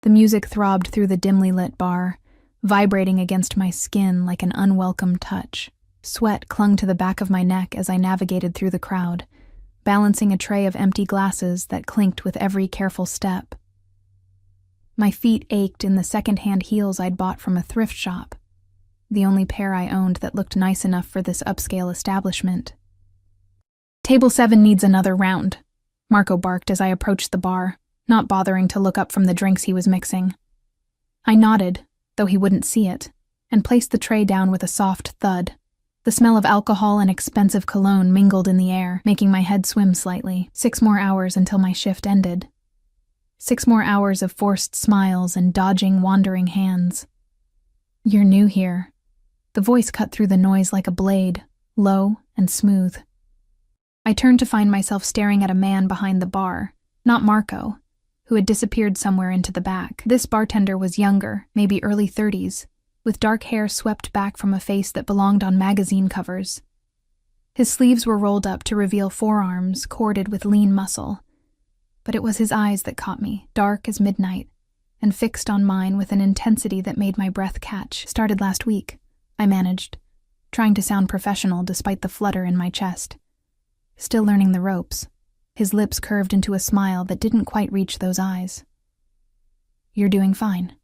The music throbbed through the dimly lit bar, vibrating against my skin like an unwelcome touch. Sweat clung to the back of my neck as I navigated through the crowd, balancing a tray of empty glasses that clinked with every careful step. My feet ached in the second-hand heels I'd bought from a thrift shop, the only pair I owned that looked nice enough for this upscale establishment. "Table 7 needs another round," Marco barked as I approached the bar, not bothering to look up from the drinks he was mixing. I nodded, though he wouldn't see it, and placed the tray down with a soft thud. The smell of alcohol and expensive cologne mingled in the air, making my head swim slightly. 6 more hours until my shift ended. 6 more hours of forced smiles and dodging, wandering hands. "You're new here." The voice cut through the noise like a blade, low and smooth. I turned to find myself staring at a man behind the bar, not Marco, who had disappeared somewhere into the back. This bartender was younger, maybe early 30s, with dark hair swept back from a face that belonged on magazine covers. His sleeves were rolled up to reveal forearms corded with lean muscle. But it was his eyes that caught me, dark as midnight, and fixed on mine with an intensity that made my breath catch. "Started last week," I managed, trying to sound professional despite the flutter in my chest. Still learning the ropes. His lips curved into a smile that didn't quite reach those eyes. "You're doing fine."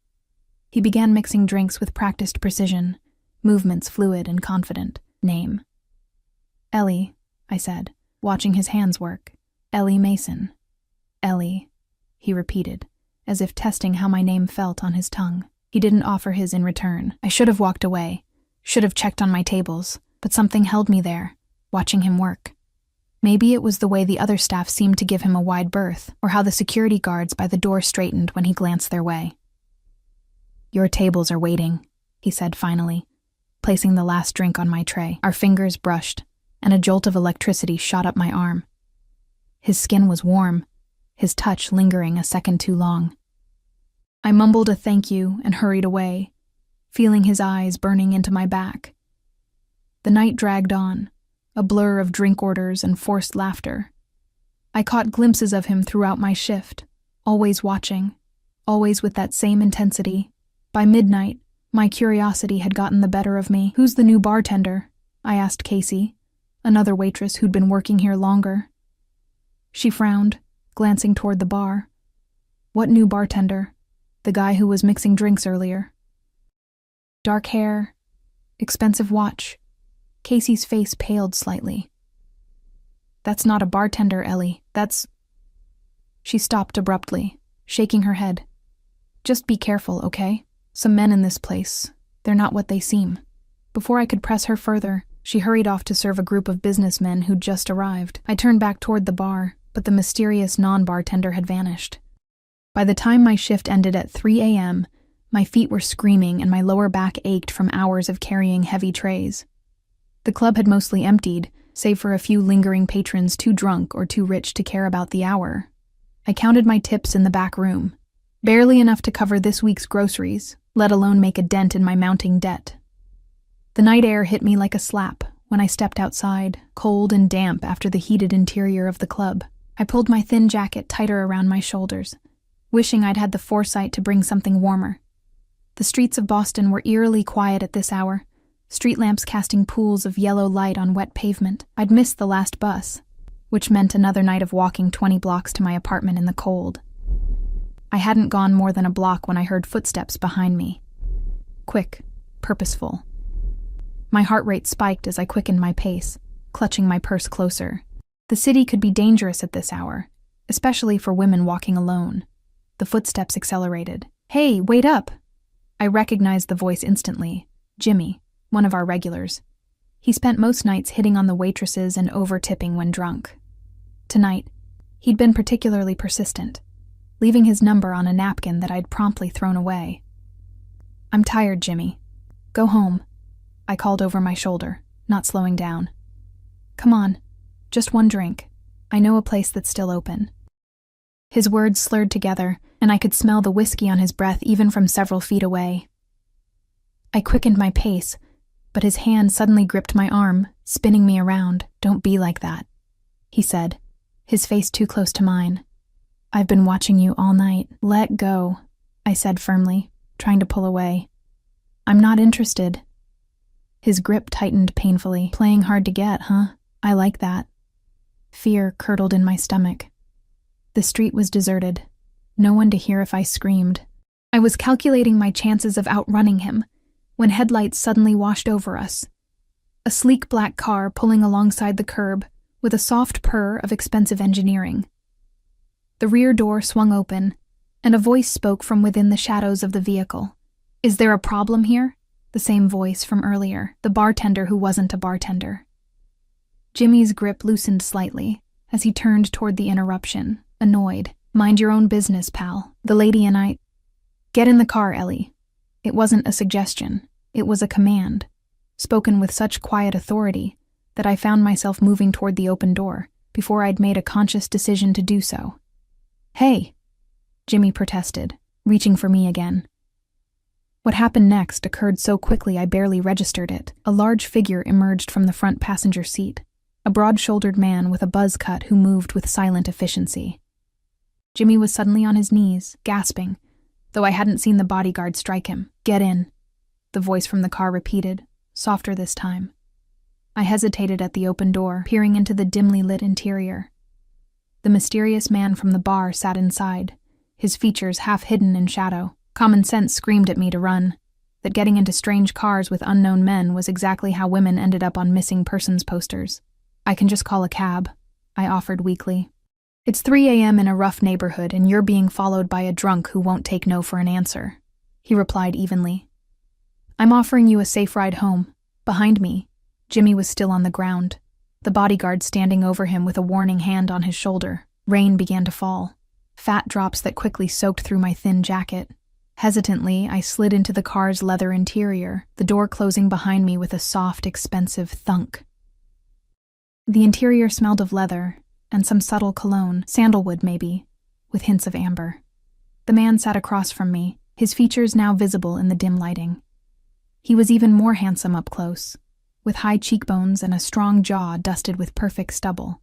He began mixing drinks with practiced precision, movements fluid and confident. "Name?" "Ellie," I said, watching his hands work. "Ellie Mason." "Ellie," he repeated, as if testing how my name felt on his tongue. He didn't offer his in return. I should have walked away, should have checked on my tables, but something held me there, watching him work. Maybe it was the way the other staff seemed to give him a wide berth, or how the security guards by the door straightened when he glanced their way. "Your tables are waiting," he said finally, placing the last drink on my tray. Our fingers brushed, and a jolt of electricity shot up my arm. His skin was warm, his touch lingering a second too long. I mumbled a thank you and hurried away, feeling his eyes burning into my back. The night dragged on, a blur of drink orders and forced laughter. I caught glimpses of him throughout my shift, always watching, always with that same intensity. By midnight, my curiosity had gotten the better of me. "Who's the new bartender?" I asked Casey, another waitress who'd been working here longer. She frowned, glancing toward the bar. "What new bartender?" "The guy who was mixing drinks earlier." "Dark hair, expensive watch." Casey's face paled slightly. "That's not a bartender, Ellie. That's—" She stopped abruptly, shaking her head. "Just be careful, okay? Some men in this place. They're not what they seem." Before I could press her further, she hurried off to serve a group of businessmen who'd just arrived. I turned back toward the bar, but the mysterious non-bartender had vanished. By the time my shift ended at 3 a.m., my feet were screaming and my lower back ached from hours of carrying heavy trays. The club had mostly emptied, save for a few lingering patrons too drunk or too rich to care about the hour. I counted my tips in the back room, barely enough to cover this week's groceries, let alone make a dent in my mounting debt. The night air hit me like a slap when I stepped outside, cold and damp after the heated interior of the club. I pulled my thin jacket tighter around my shoulders, wishing I'd had the foresight to bring something warmer. The streets of Boston were eerily quiet at this hour, street lamps casting pools of yellow light on wet pavement. I'd missed the last bus, which meant another night of walking 20 blocks to my apartment in the cold. I hadn't gone more than a block when I heard footsteps behind me. Quick, purposeful. My heart rate spiked as I quickened my pace, clutching my purse closer. The city could be dangerous at this hour, especially for women walking alone. The footsteps accelerated. "Hey, wait up!" I recognized the voice instantly. Jimmy, one of our regulars. He spent most nights hitting on the waitresses and over-tipping when drunk. Tonight, he'd been particularly persistent, leaving his number on a napkin that I'd promptly thrown away. "I'm tired, Jimmy. Go home," I called over my shoulder, not slowing down. "Come on, just one drink. I know a place that's still open." His words slurred together, and I could smell the whiskey on his breath even from several feet away. I quickened my pace, but his hand suddenly gripped my arm, spinning me around. "Don't be like that," he said, his face too close to mine. "I've been watching you all night. Let go." I said firmly, trying to pull away. I'm not interested. His grip tightened painfully. Playing hard to get, huh? I like that. Fear curdled in my stomach. The street was deserted. No one to hear if I screamed. I was calculating my chances of outrunning him when headlights suddenly washed over us. A sleek black car pulling alongside the curb with a soft purr of expensive engineering. The rear door swung open, and a voice spoke from within the shadows of the vehicle. Is there a problem here? The same voice from earlier, the bartender who wasn't a bartender. Jimmy's grip loosened slightly as he turned toward the interruption, annoyed. Mind your own business, pal. The lady and I... Get in the car, Ellie. It wasn't a suggestion. It was a command, spoken with such quiet authority that I found myself moving toward the open door before I'd made a conscious decision to do so. Hey, Jimmy protested, reaching for me again. What happened next occurred so quickly I barely registered it. A large figure emerged from the front passenger seat, a broad-shouldered man with a buzz cut who moved with silent efficiency. Jimmy was suddenly on his knees, gasping, though I hadn't seen the bodyguard strike him. Get in, the voice from the car repeated, softer this time. I hesitated at the open door, peering into the dimly lit interior. The mysterious man from the bar sat inside, his features half hidden in shadow. Common sense screamed at me to run, that getting into strange cars with unknown men was exactly how women ended up on missing persons posters. I can just call a cab, I offered weakly. It's 3 a.m. in a rough neighborhood and you're being followed by a drunk who won't take no for an answer, he replied evenly. I'm offering you a safe ride home. Behind me, Jimmy was still on the ground, the bodyguard standing over him with a warning hand on his shoulder. Rain began to fall, fat drops that quickly soaked through my thin jacket. Hesitantly, I slid into the car's leather interior, the door closing behind me with a soft, expensive thunk. The interior smelled of leather and some subtle cologne, sandalwood maybe, with hints of amber. The man sat across from me, his features now visible in the dim lighting. He was even more handsome up close, with high cheekbones and a strong jaw dusted with perfect stubble.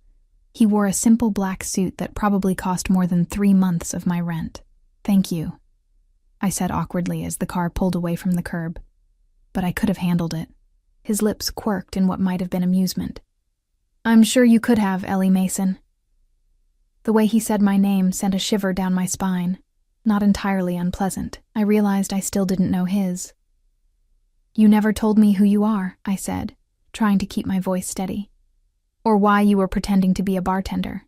He wore a simple black suit that probably cost more than 3 months of my rent. Thank you, I said awkwardly as the car pulled away from the curb. But I could have handled it. His lips quirked in what might have been amusement. I'm sure you could have, Ellie Mason. The way he said my name sent a shiver down my spine, not entirely unpleasant. I realized I still didn't know his. You never told me who you are, I said, trying to keep my voice steady. Or why you were pretending to be a bartender.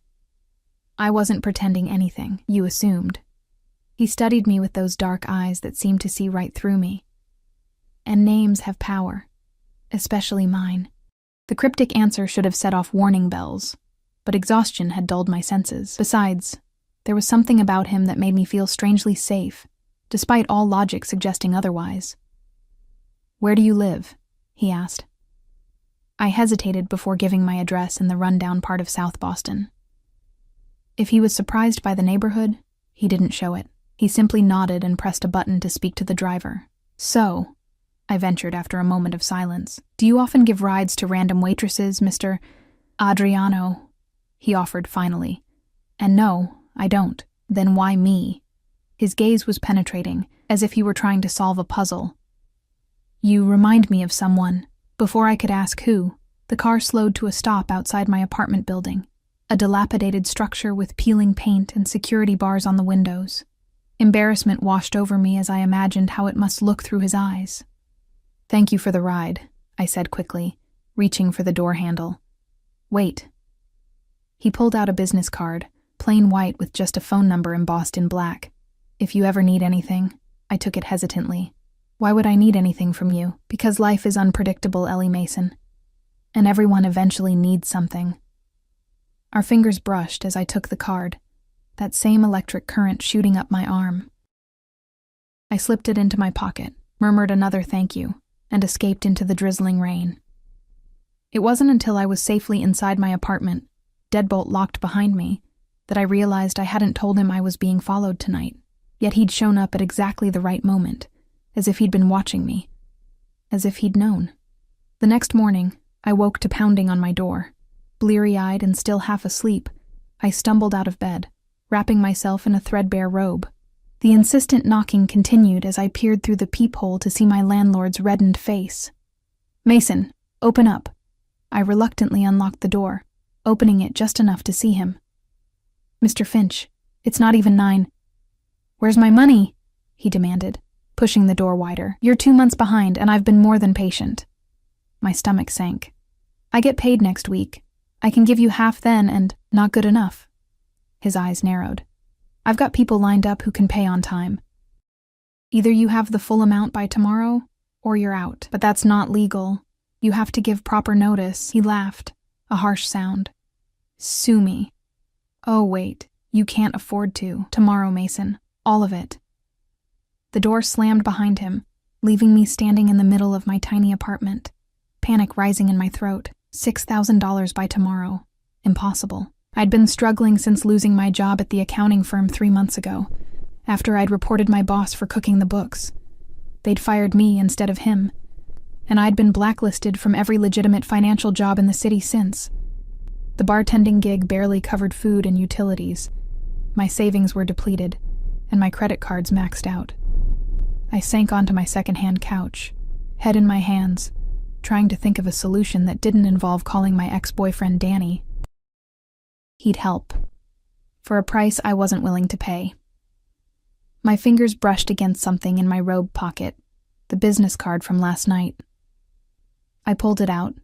I wasn't pretending anything, you assumed. He studied me with those dark eyes that seemed to see right through me. And names have power, especially mine. The cryptic answer should have set off warning bells, but exhaustion had dulled my senses. Besides, there was something about him that made me feel strangely safe, despite all logic suggesting otherwise. Where do you live? He asked. I hesitated before giving my address in the rundown part of South Boston. If he was surprised by the neighborhood, he didn't show it. He simply nodded and pressed a button to speak to the driver. So, I ventured after a moment of silence, do you often give rides to random waitresses, Mr. Adriano? He offered finally. And no, I don't. Then why me? His gaze was penetrating, as if he were trying to solve a puzzle. You remind me of someone. Before I could ask who, the car slowed to a stop outside my apartment building, a dilapidated structure with peeling paint and security bars on the windows. Embarrassment washed over me as I imagined how it must look through his eyes. Thank you for the ride, I said quickly, reaching for the door handle. Wait. He pulled out a business card, plain white with just a phone number embossed in black. If you ever need anything, I took it hesitantly. Why would I need anything from you? Because life is unpredictable, Ellie Mason. And everyone eventually needs something. Our fingers brushed as I took the card, that same electric current shooting up my arm. I slipped it into my pocket, murmured another thank you, and escaped into the drizzling rain. It wasn't until I was safely inside my apartment, deadbolt locked behind me, that I realized I hadn't told him I was being followed tonight, yet he'd shown up at exactly the right moment, as if he'd been watching me, as if he'd known. The next morning, I woke to pounding on my door. Bleary-eyed and still half asleep, I stumbled out of bed, wrapping myself in a threadbare robe. The insistent knocking continued as I peered through the peephole to see my landlord's reddened face. "Mason, open up." I reluctantly unlocked the door, opening it just enough to see him. "Mr. Finch, it's not even 9. "Where's my money?" he demanded, pushing the door wider. "You're 2 months behind, and I've been more than patient." My stomach sank. "I get paid next week. I can give you half then, and not good enough." His eyes narrowed. "I've got people lined up who can pay on time. Either you have the full amount by tomorrow, or you're out. But that's not legal. You have to give proper notice." He laughed, a harsh sound. "Sue me." "Oh, wait. You can't afford to. Tomorrow, Mason. All of it." The door slammed behind him, leaving me standing in the middle of my tiny apartment, panic rising in my throat. $6,000 by tomorrow. Impossible. I'd been struggling since losing my job at the accounting firm 3 months ago, after I'd reported my boss for cooking the books. They'd fired me instead of him, and I'd been blacklisted from every legitimate financial job in the city since. The bartending gig barely covered food and utilities. My savings were depleted, and my credit cards maxed out. I sank onto my second-hand couch, head in my hands, trying to think of a solution that didn't involve calling my ex-boyfriend Danny. He'd help, for a price I wasn't willing to pay. My fingers brushed against something in my robe pocket, the business card from last night. I pulled it out,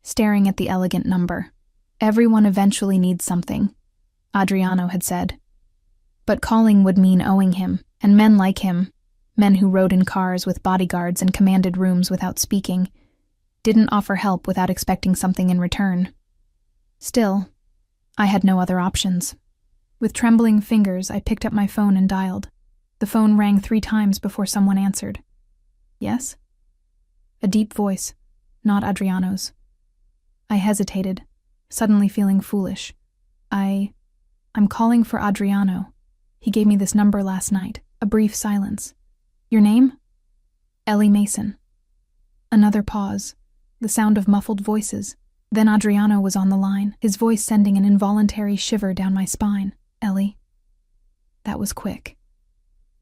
staring at the elegant number. "Everyone eventually needs something," Adriano had said. But calling would mean owing him, and men like him, men who rode in cars with bodyguards and commanded rooms without speaking, didn't offer help without expecting something in return. Still, I had no other options. With trembling fingers, I picked up my phone and dialed. The phone rang 3 times before someone answered. "Yes?" A deep voice, not Adriano's. I hesitated, suddenly feeling foolish. I'm calling for Adriano. He gave me this number last night." A brief silence. "Your name?" "Ellie Mason." Another pause, the sound of muffled voices. Then Adriano was on the line, his voice sending an involuntary shiver down my spine. "Ellie." That was quick.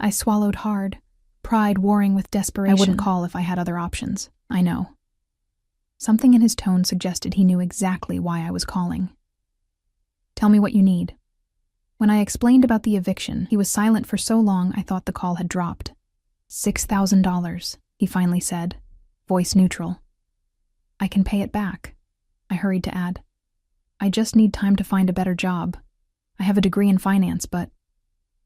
I swallowed hard, pride warring with desperation. I wouldn't call if I had other options, I know. Something in his tone suggested he knew exactly why I was calling. "Tell me what you need." When I explained about the eviction, he was silent for so long I thought the call had dropped. $6,000, he finally said, voice neutral. "I can pay it back," I hurried to add. "I just need time to find a better job. I have a degree in finance, but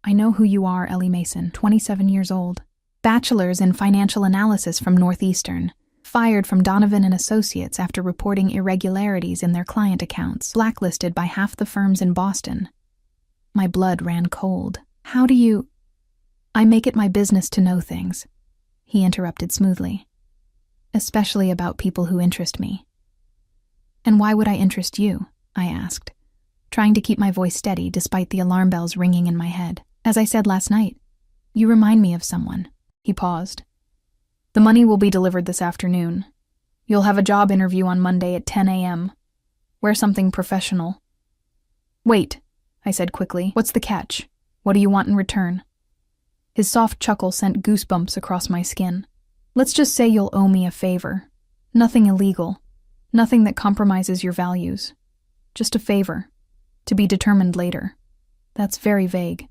I know who you are, Ellie Mason, 27 years old. Bachelor's in financial analysis from Northeastern. Fired from Donovan and Associates after reporting irregularities in their client accounts. Blacklisted by half the firms in Boston." My blood ran cold. "How do you—" "I make it my business to know things," he interrupted smoothly. "Especially about people who interest me." "And why would I interest you?" I asked, trying to keep my voice steady despite the alarm bells ringing in my head. "As I said last night, you remind me of someone." He paused. "The money will be delivered this afternoon. You'll have a job interview on Monday at 10 a.m. Wear something professional." "Wait," I said quickly. "What's the catch? What do you want in return?" His soft chuckle sent goosebumps across my skin. "Let's just say you'll owe me a favor. Nothing illegal. Nothing that compromises your values. Just a favor. To be determined later." "That's very vague."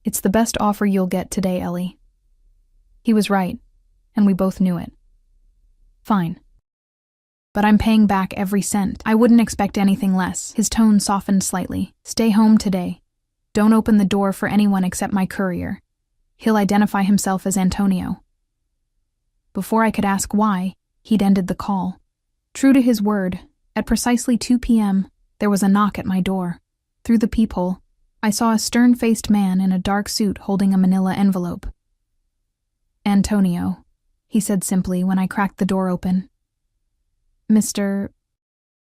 "It's the best offer you'll get today, Ellie." He was right, and we both knew it. "Fine. But I'm paying back every cent. I wouldn't expect anything less." His tone softened slightly. "Stay home today. Don't open the door for anyone except my courier. He'll identify himself as Antonio." Before I could ask why, he'd ended the call. True to his word, at precisely 2 p.m., there was a knock at my door. Through the peephole, I saw a stern-faced man in a dark suit holding a manila envelope. "Antonio," he said simply when I cracked the door open. "Mr.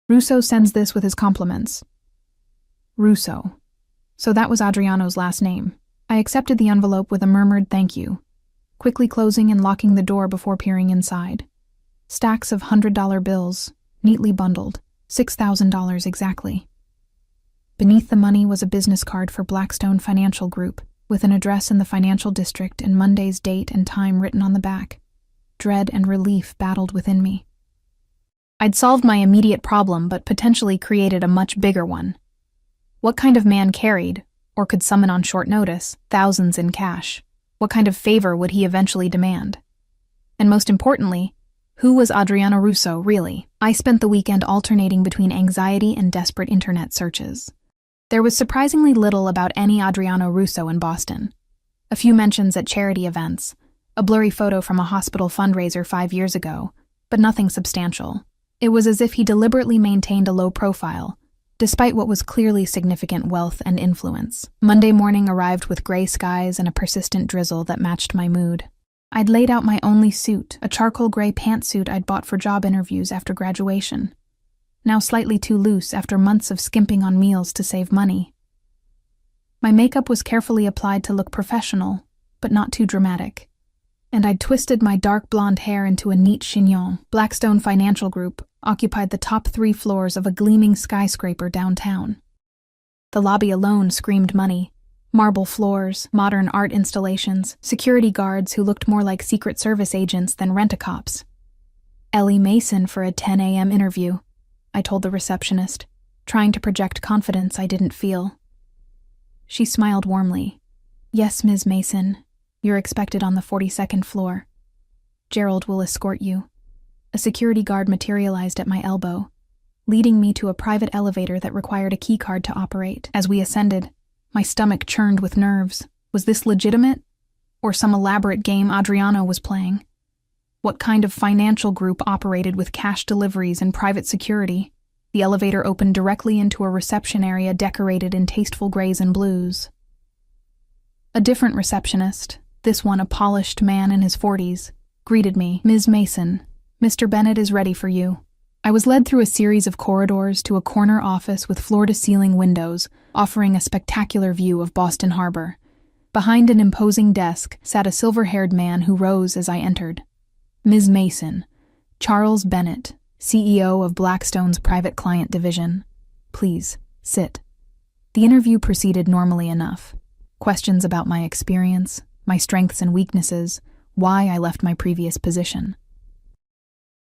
Russo sends this with his compliments." Russo. So that was Adriano's last name. I accepted the envelope with a murmured thank you, quickly closing and locking the door before peering inside. Stacks of $100 bills, neatly bundled, $6,000 exactly. Beneath the money was a business card for Blackstone Financial Group, with an address in the financial district and Monday's date and time written on the back. Dread and relief battled within me. I'd solved my immediate problem, but potentially created a much bigger one. What kind of man carried, or could summon on short notice, thousands in cash? What kind of favor would he eventually demand? And most importantly, who was Adriano Russo, really? I spent the weekend alternating between anxiety and desperate internet searches. There was surprisingly little about any Adriano Russo in Boston. A few mentions at charity events, a blurry photo from a hospital fundraiser 5 years ago, but nothing substantial. It was as if he deliberately maintained a low profile, despite what was clearly significant wealth and influence. Monday morning arrived with gray skies and a persistent drizzle that matched my mood. I'd laid out my only suit, a charcoal gray pantsuit I'd bought for job interviews after graduation, now slightly too loose after months of skimping on meals to save money. My makeup was carefully applied to look professional, but not too dramatic, and I'd twisted my dark blonde hair into a neat chignon. Blackstone Financial Group occupied the top 3 floors of a gleaming skyscraper downtown. The lobby alone screamed money. Marble floors, modern art installations, security guards who looked more like Secret Service agents than rent-a-cops. Ellie Mason for a 10 a.m. interview, I told the receptionist, trying to project confidence I didn't feel. She smiled warmly. Yes, Ms. Mason. You're expected on the 42nd floor. Gerald will escort you. A security guard materialized at my elbow, leading me to a private elevator that required a keycard to operate. As we ascended, my stomach churned with nerves. Was this legitimate? Or some elaborate game Adriano was playing? What kind of financial group operated with cash deliveries and private security? The elevator opened directly into a reception area decorated in tasteful grays and blues. A different receptionist, this one a polished man in his 40s, greeted me. Ms. Mason, Mr. Bennett is ready for you. I was led through a series of corridors to a corner office with floor-to-ceiling windows, offering a spectacular view of Boston Harbor. Behind an imposing desk sat a silver-haired man who rose as I entered. Ms. Mason, Charles Bennett, CEO of Blackstone's private client division. Please, sit. The interview proceeded normally enough. Questions about my experience, my strengths and weaknesses, why I left my previous position.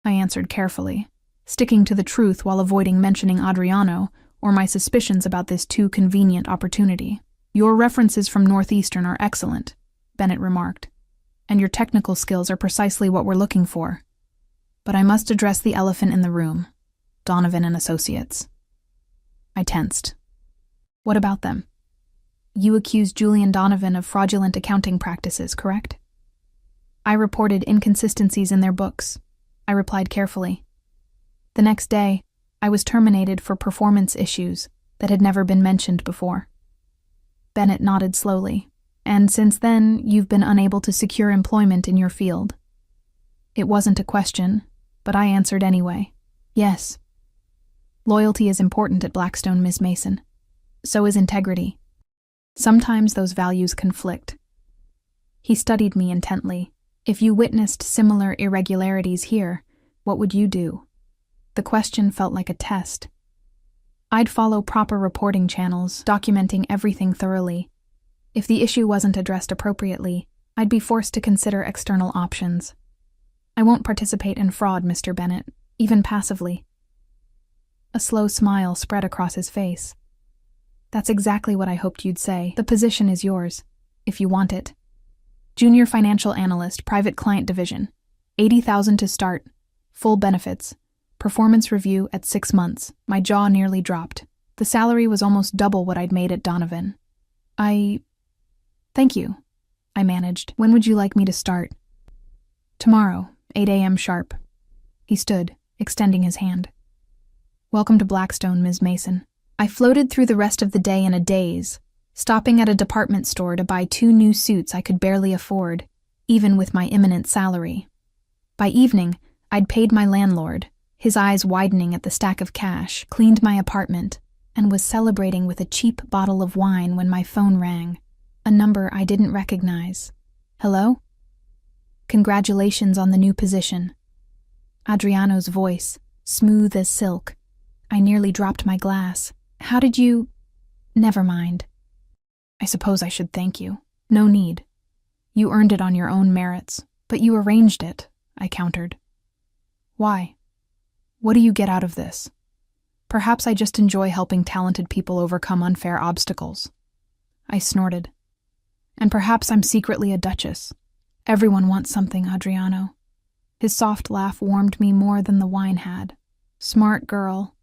I answered carefully, sticking to the truth while avoiding mentioning Adriano or my suspicions about this too convenient opportunity. Your references from Northeastern are excellent, Bennett remarked, and your technical skills are precisely what we're looking for. But I must address the elephant in the room, Donovan and Associates. I tensed. What about them? You accused Julian Donovan of fraudulent accounting practices, correct? I reported inconsistencies in their books. I replied carefully. The next day, I was terminated for performance issues that had never been mentioned before. Bennett nodded slowly. And since then, you've been unable to secure employment in your field. It wasn't a question, but I answered anyway. Yes. Loyalty is important at Blackstone, Ms. Mason. So is integrity. Sometimes those values conflict. He studied me intently. If you witnessed similar irregularities here, what would you do? The question felt like a test. I'd follow proper reporting channels, documenting everything thoroughly. If the issue wasn't addressed appropriately, I'd be forced to consider external options. I won't participate in fraud, Mr. Bennett, even passively. A slow smile spread across his face. That's exactly what I hoped you'd say. The position is yours, if you want it. Junior Financial Analyst, Private Client Division. $80,000 to start. Full benefits. Performance review at 6 months. My jaw nearly dropped. The salary was almost double what I'd made at Donovan. Thank you, I managed. When would you like me to start? Tomorrow, 8 a.m. sharp. He stood, extending his hand. Welcome to Blackstone, Ms. Mason. I floated through the rest of the day in a daze, stopping at a department store to buy 2 new suits I could barely afford, even with my imminent salary. By evening, I'd paid my landlord, his eyes widening at the stack of cash, cleaned my apartment, and was celebrating with a cheap bottle of wine when my phone rang. A number I didn't recognize. Hello? Congratulations on the new position. Adriano's voice, smooth as silk. I nearly dropped my glass. How did you... Never mind. I suppose I should thank you. No need. You earned it on your own merits, but you arranged it, I countered. Why? What do you get out of this? Perhaps I just enjoy helping talented people overcome unfair obstacles. I snorted. And perhaps I'm secretly a duchess. Everyone wants something, Adriano. His soft laugh warmed me more than the wine had. Smart girl.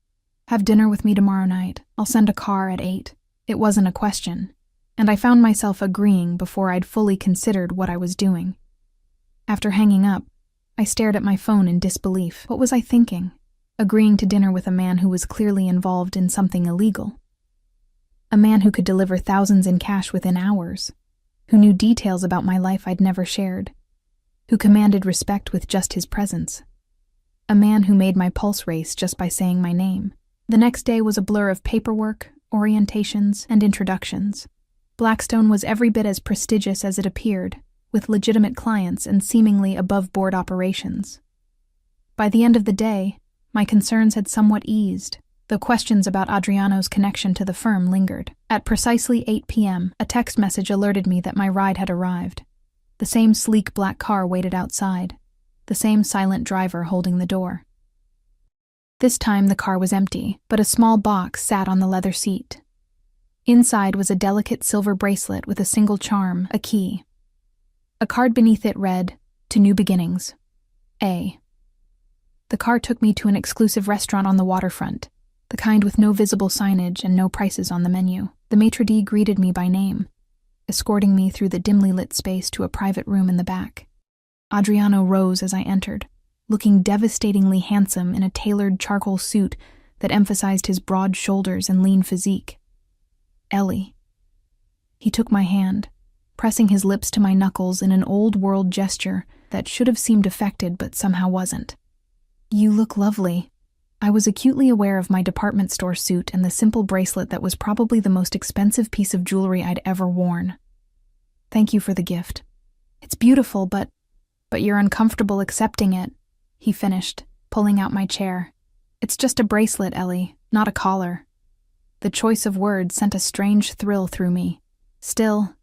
Have dinner with me tomorrow night. I'll send a car at 8. It wasn't a question, and I found myself agreeing before I'd fully considered what I was doing. After hanging up, I stared at my phone in disbelief. What was I thinking? Agreeing to dinner with a man who was clearly involved in something illegal. A man who could deliver thousands in cash within hours, who knew details about my life I'd never shared, who commanded respect with just his presence. A man who made my pulse race just by saying my name. The next day was a blur of paperwork, orientations, and introductions. Blackstone was every bit as prestigious as it appeared, with legitimate clients and seemingly above-board operations. By the end of the day, my concerns had somewhat eased, though questions about Adriano's connection to the firm lingered. At precisely 8 p.m., a text message alerted me that my ride had arrived. The same sleek black car waited outside, the same silent driver holding the door. This time the car was empty, but a small box sat on the leather seat. Inside was a delicate silver bracelet with a single charm, a key. A card beneath it read, "To New Beginnings. A." The car took me to an exclusive restaurant on the waterfront, the kind with no visible signage and no prices on the menu. The maitre d' greeted me by name, escorting me through the dimly lit space to a private room in the back. Adriano rose as I entered, looking devastatingly handsome in a tailored charcoal suit that emphasized his broad shoulders and lean physique. Ellie. He took my hand, pressing his lips to my knuckles in an old-world gesture that should have seemed affected but somehow wasn't. You look lovely. I was acutely aware of my department store suit and the simple bracelet that was probably the most expensive piece of jewelry I'd ever worn. Thank you for the gift. It's beautiful, but you're uncomfortable accepting it, he finished, pulling out my chair. It's just a bracelet, Ellie, not a collar. The choice of words sent a strange thrill through me. Still,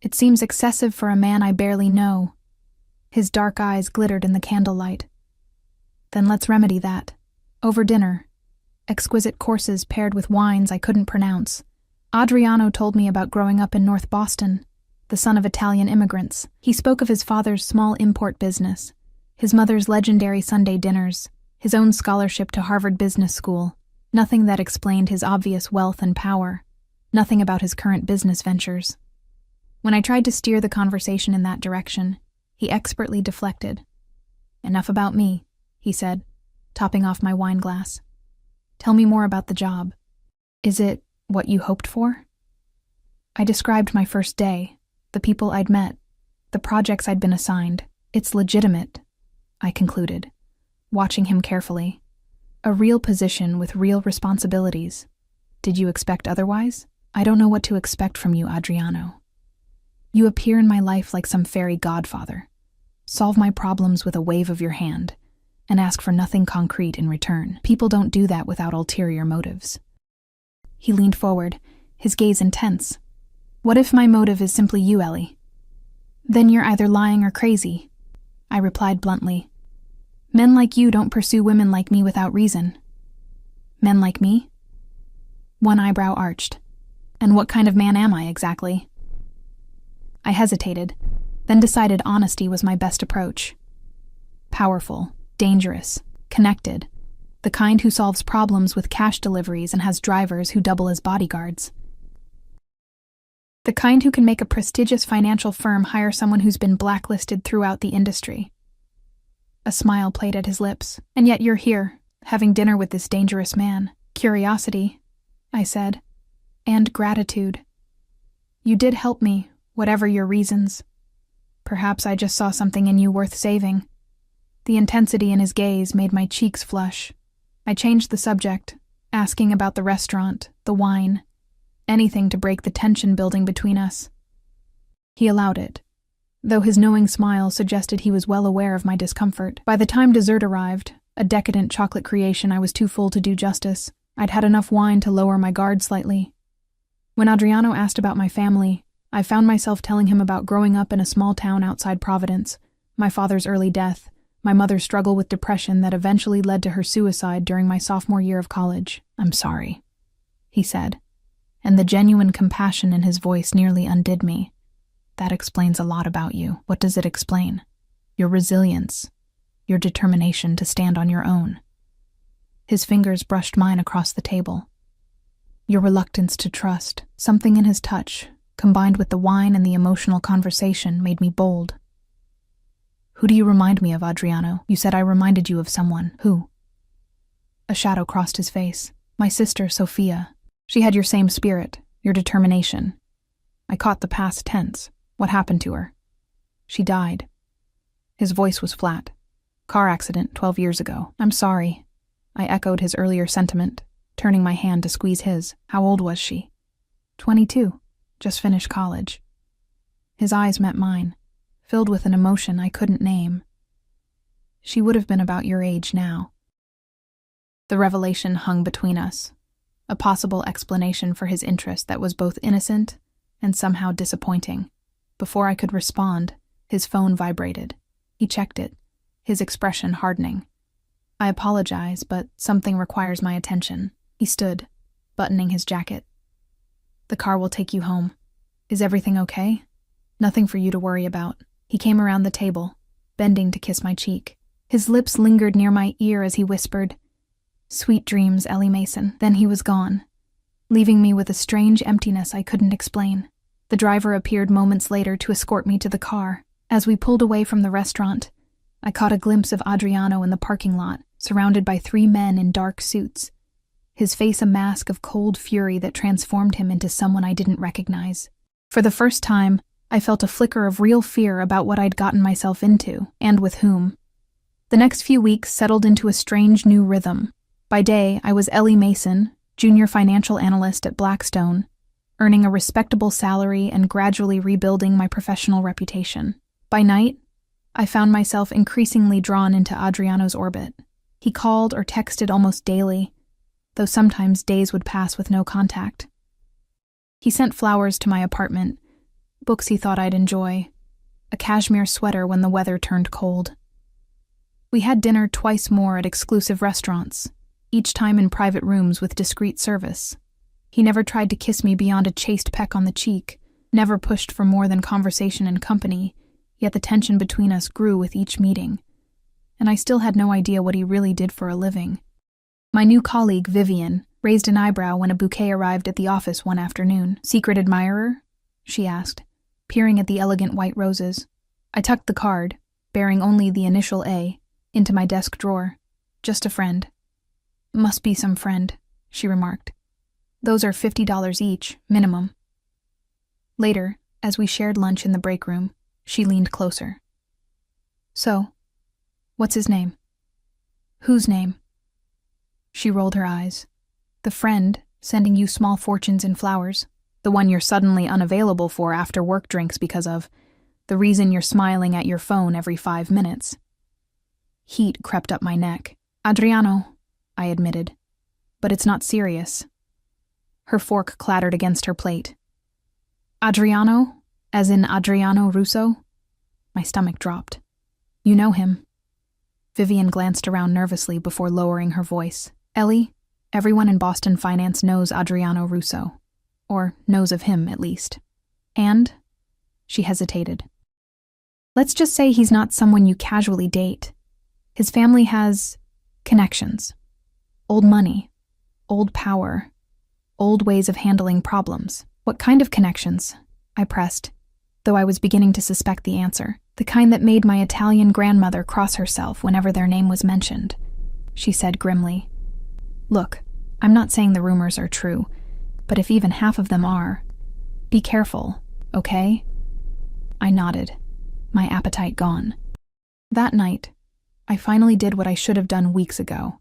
it seems excessive for a man I barely know. His dark eyes glittered in the candlelight. Then let's remedy that. Over dinner, exquisite courses paired with wines I couldn't pronounce. Adriano told me about growing up in North Boston, the son of Italian immigrants. He spoke of his father's small import business, his mother's legendary Sunday dinners, his own scholarship to Harvard Business School. Nothing that explained his obvious wealth and power. Nothing about his current business ventures. When I tried to steer the conversation in that direction, he expertly deflected. Enough about me, he said, topping off my wine glass. Tell me more about the job. Is it what you hoped for? I described my first day, the people I'd met, the projects I'd been assigned. It's legitimate, I concluded, watching him carefully. A real position with real responsibilities. Did you expect otherwise? I don't know what to expect from you, Adriano. You appear in my life like some fairy godfather. Solve my problems with a wave of your hand, and ask for nothing concrete in return. People don't do that without ulterior motives. He leaned forward, his gaze intense. What if my motive is simply you, Ellie? Then you're either lying or crazy, I replied bluntly. Men like you don't pursue women like me without reason. Men like me? One eyebrow arched. And what kind of man am I exactly? I hesitated, then decided honesty was my best approach. Powerful, dangerous, connected, the kind who solves problems with cash deliveries and has drivers who double as bodyguards. The kind who can make a prestigious financial firm hire someone who's been blacklisted throughout the industry. A smile played at his lips. And yet you're here, having dinner with this dangerous man. Curiosity, I said, and gratitude. You did help me, whatever your reasons. Perhaps I just saw something in you worth saving. The intensity in his gaze made my cheeks flush. I changed the subject, asking about the restaurant, the wine, anything to break the tension building between us. He allowed it, though his knowing smile suggested he was well aware of my discomfort. By the time dessert arrived, a decadent chocolate creation I was too full to do justice, I'd had enough wine to lower my guard slightly. When Adriano asked about my family, I found myself telling him about growing up in a small town outside Providence, my father's early death, my mother's struggle with depression that eventually led to her suicide during my sophomore year of college. "I'm sorry," he said, and the genuine compassion in his voice nearly undid me. "That explains a lot about you." "What does it explain?" "Your resilience, your determination to stand on your own." His fingers brushed mine across the table. "Your reluctance to trust." Something in his touch, combined with the wine and the emotional conversation, made me bold. "Who do you remind me of, Adriano? You said I reminded you of someone. Who?" A shadow crossed his face. "My sister, Sophia. She had your same spirit, your determination." I caught the past tense. "What happened to her?" "She died." His voice was flat. "Car accident 12 years ago." "I'm sorry." I echoed his earlier sentiment, turning my hand to squeeze his. "How old was she?" 22. Just finished college." His eyes met mine, filled with an emotion I couldn't name. "She would have been about your age now." The revelation hung between us, a possible explanation for his interest that was both innocent and somehow disappointing. Before I could respond, his phone vibrated. He checked it, his expression hardening. "I apologize, but something requires my attention." He stood, buttoning his jacket. "The car will take you home. Is everything okay? Nothing for you to worry about." He came around the table, bending to kiss my cheek. His lips lingered near my ear as he whispered, "Sweet dreams, Ellie Mason." Then he was gone, leaving me with a strange emptiness I couldn't explain. The driver appeared moments later to escort me to the car. As we pulled away from the restaurant, I caught a glimpse of Adriano in the parking lot, surrounded by 3 men in dark suits, his face a mask of cold fury that transformed him into someone I didn't recognize. For the first time, I felt a flicker of real fear about what I'd gotten myself into, and with whom. The next few weeks settled into a strange new rhythm. By day, I was Ellie Mason, junior financial analyst at Blackstone, earning a respectable salary and gradually rebuilding my professional reputation. By night, I found myself increasingly drawn into Adriano's orbit. He called or texted almost daily, though sometimes days would pass with no contact. He sent flowers to my apartment, books he thought I'd enjoy, a cashmere sweater when the weather turned cold. We had dinner twice more at exclusive restaurants, each time in private rooms with discreet service. He never tried to kiss me beyond a chaste peck on the cheek, never pushed for more than conversation and company, yet the tension between us grew with each meeting. And I still had no idea what he really did for a living. My new colleague, Vivian, raised an eyebrow when a bouquet arrived at the office one afternoon. "Secret admirer?" she asked, peering at the elegant white roses. I tucked the card, bearing only the initial A, into my desk drawer. "Just a friend." "Must be some friend," she remarked. "Those are $50 each, minimum." Later, as we shared lunch in the break room, she leaned closer. "So, what's his name?" "Whose name?" She rolled her eyes. "The friend sending you small fortunes in flowers. The one you're suddenly unavailable for after work drinks because of. The reason you're smiling at your phone every 5 minutes." Heat crept up my neck. "Adriano," I admitted. "But it's not serious." Her fork clattered against her plate. "Adriano? As in Adriano Russo?" My stomach dropped. "You know him." Vivian glanced around nervously before lowering her voice. "Ellie, everyone in Boston finance knows Adriano Russo. Or knows of him, at least. And?" She hesitated. "Let's just say he's not someone you casually date. His family has connections. Old money. Old power. Old ways of handling problems." "What kind of connections?" I pressed, though I was beginning to suspect the answer. "The kind that made my Italian grandmother cross herself whenever their name was mentioned," she said grimly. "Look, I'm not saying the rumors are true, but if even half of them are, be careful, okay?" I nodded, my appetite gone. That night, I finally did what I should have done weeks ago.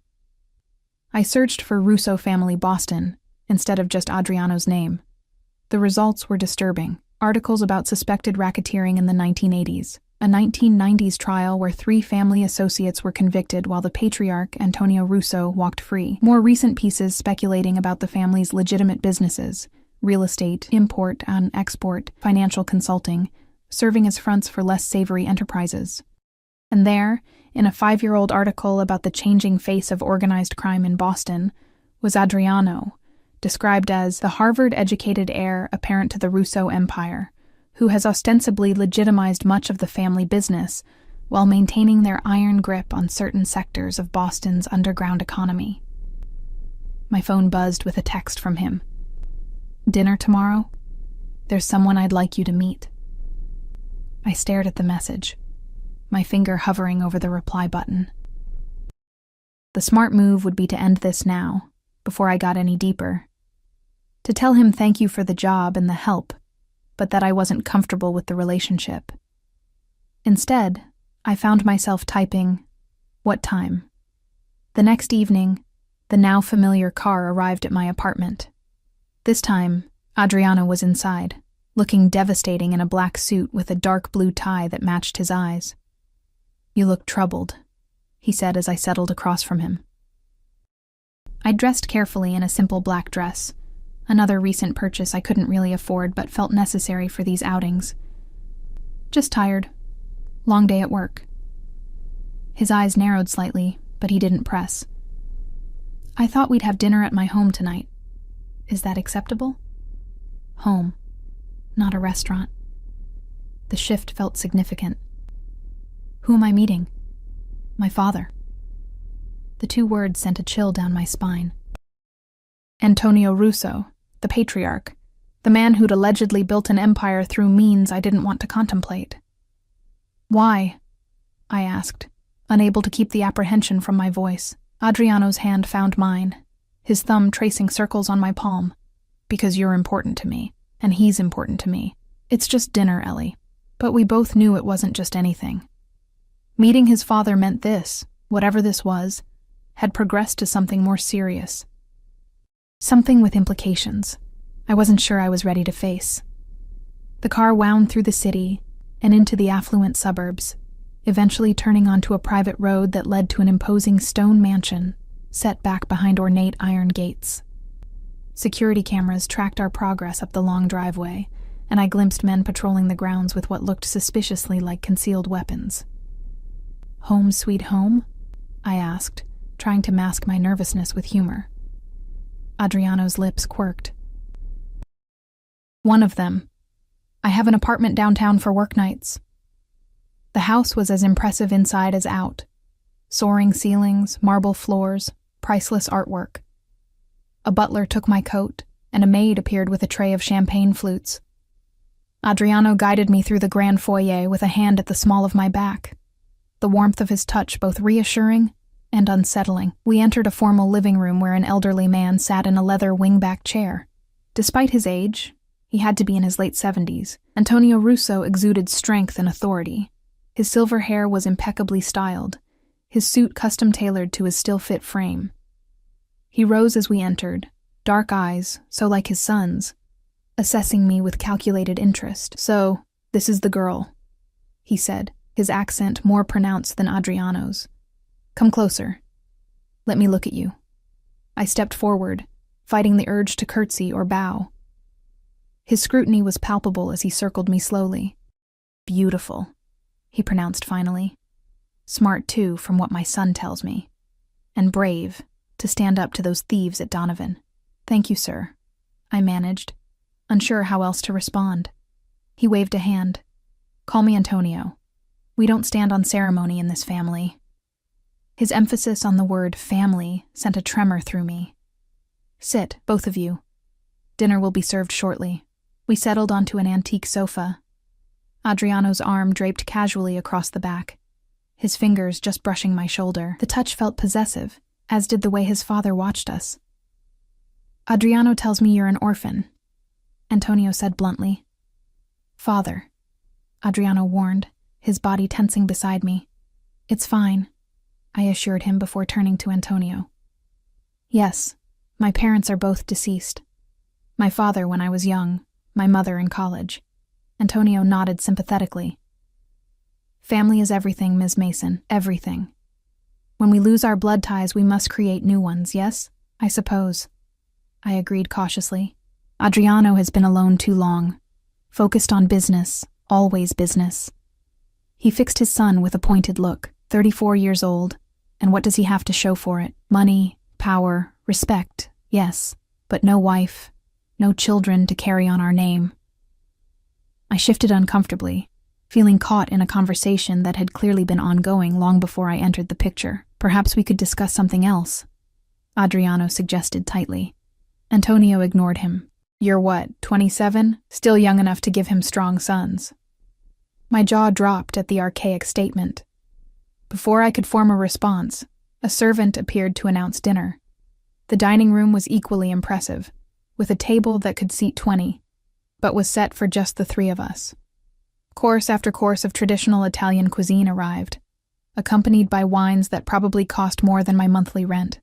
I searched for Russo family Boston instead of just Adriano's name. The results were disturbing. Articles about suspected racketeering in the 1980s, a 1990s trial where 3 family associates were convicted while the patriarch, Antonio Russo, walked free. More recent pieces speculating about the family's legitimate businesses, real estate, import and export, financial consulting, serving as fronts for less savory enterprises. And there, in a 5-year-old article about the changing face of organized crime in Boston, was Adriano, described as the Harvard-educated heir apparent to the Russo Empire, who has ostensibly legitimized much of the family business while maintaining their iron grip on certain sectors of Boston's underground economy. My phone buzzed with a text from him. "Dinner tomorrow? There's someone I'd like you to meet." I stared at the message, my finger hovering over the reply button. The smart move would be to end this now, before I got any deeper. To tell him thank you for the job and the help, but that I wasn't comfortable with the relationship. Instead, I found myself typing, "What time?" The next evening, the now familiar car arrived at my apartment. This time, Adriano was inside, looking devastating in a black suit with a dark blue tie that matched his eyes. "You look troubled," he said as I settled across from him. I dressed carefully in a simple black dress, another recent purchase I couldn't really afford but felt necessary for these outings. "Just tired. Long day at work." His eyes narrowed slightly, but he didn't press. "I thought we'd have dinner at my home tonight. Is that acceptable?" Home, not a restaurant. The shift felt significant. "Who am I meeting?" "My father." The 2 words sent a chill down my spine. Antonio Russo, the patriarch, the man who'd allegedly built an empire through means I didn't want to contemplate. "Why?" I asked, unable to keep the apprehension from my voice. Adriano's hand found mine, his thumb tracing circles on my palm. "Because you're important to me, and he's important to me. It's just dinner, Ellie." But we both knew it wasn't just anything. Meeting his father meant this, whatever this was, had progressed to something more serious. Something with implications I wasn't sure I was ready to face. The car wound through the city and into the affluent suburbs, eventually turning onto a private road that led to an imposing stone mansion set back behind ornate iron gates. Security cameras tracked our progress up the long driveway, and I glimpsed men patrolling the grounds with what looked suspiciously like concealed weapons. "Home sweet home?" I asked, trying to mask my nervousness with humor. Adriano's lips quirked. "One of them. I have an apartment downtown for work nights." The house was as impressive inside as out. Soaring ceilings, marble floors, priceless artwork. A butler took my coat, and a maid appeared with a tray of champagne flutes. Adriano guided me through the grand foyer with a hand at the small of my back, the warmth of his touch both reassuring and unsettling. We entered a formal living room where an elderly man sat in a leather wingback chair. Despite his age, he had to be in his late 70s, Antonio Russo exuded strength and authority. His silver hair was impeccably styled, his suit custom-tailored to his still-fit frame. He rose as we entered, dark eyes, so like his son's, assessing me with calculated interest. "So, this is the girl," he said, his accent more pronounced than Adriano's. "Come closer. Let me look at you." I stepped forward, fighting the urge to curtsy or bow. His scrutiny was palpable as he circled me slowly. "Beautiful," he pronounced finally. "Smart, too, from what my son tells me. And brave, to stand up to those thieves at Donovan." "Thank you, sir," I managed, unsure how else to respond. He waved a hand. "Call me Antonio. We don't stand on ceremony in this family." His emphasis on the word family sent a tremor through me. "Sit, both of you. Dinner will be served shortly." We settled onto an antique sofa. Adriano's arm draped casually across the back, his fingers just brushing my shoulder. The touch felt possessive, as did the way his father watched us. "Adriano tells me you're an orphan," Antonio said bluntly. "Father," Adriano warned, his body tensing beside me. "It's fine," I assured him before turning to Antonio. "Yes, my parents are both deceased. My father when I was young, my mother in college." Antonio nodded sympathetically. "Family is everything, Ms. Mason, everything. When we lose our blood ties, we must create new ones, yes? I suppose." I agreed cautiously, Adriano has been alone too long, focused on business, always business. He fixed his son with a pointed look, 34 years old, and what does he have to show for it? Money, power, respect, yes, but no wife, no children to carry on our name. I shifted uncomfortably, feeling caught in a conversation that had clearly been ongoing long before I entered the picture. Perhaps we could discuss something else, Adriano suggested tightly. Antonio ignored him. You're what, 27? Still young enough to give him strong sons. My jaw dropped at the archaic statement. Before I could form a response, a servant appeared to announce dinner. The dining room was equally impressive, with a table that could seat 20, but was set for just the three of us. Course after course of traditional Italian cuisine arrived, accompanied by wines that probably cost more than my monthly rent.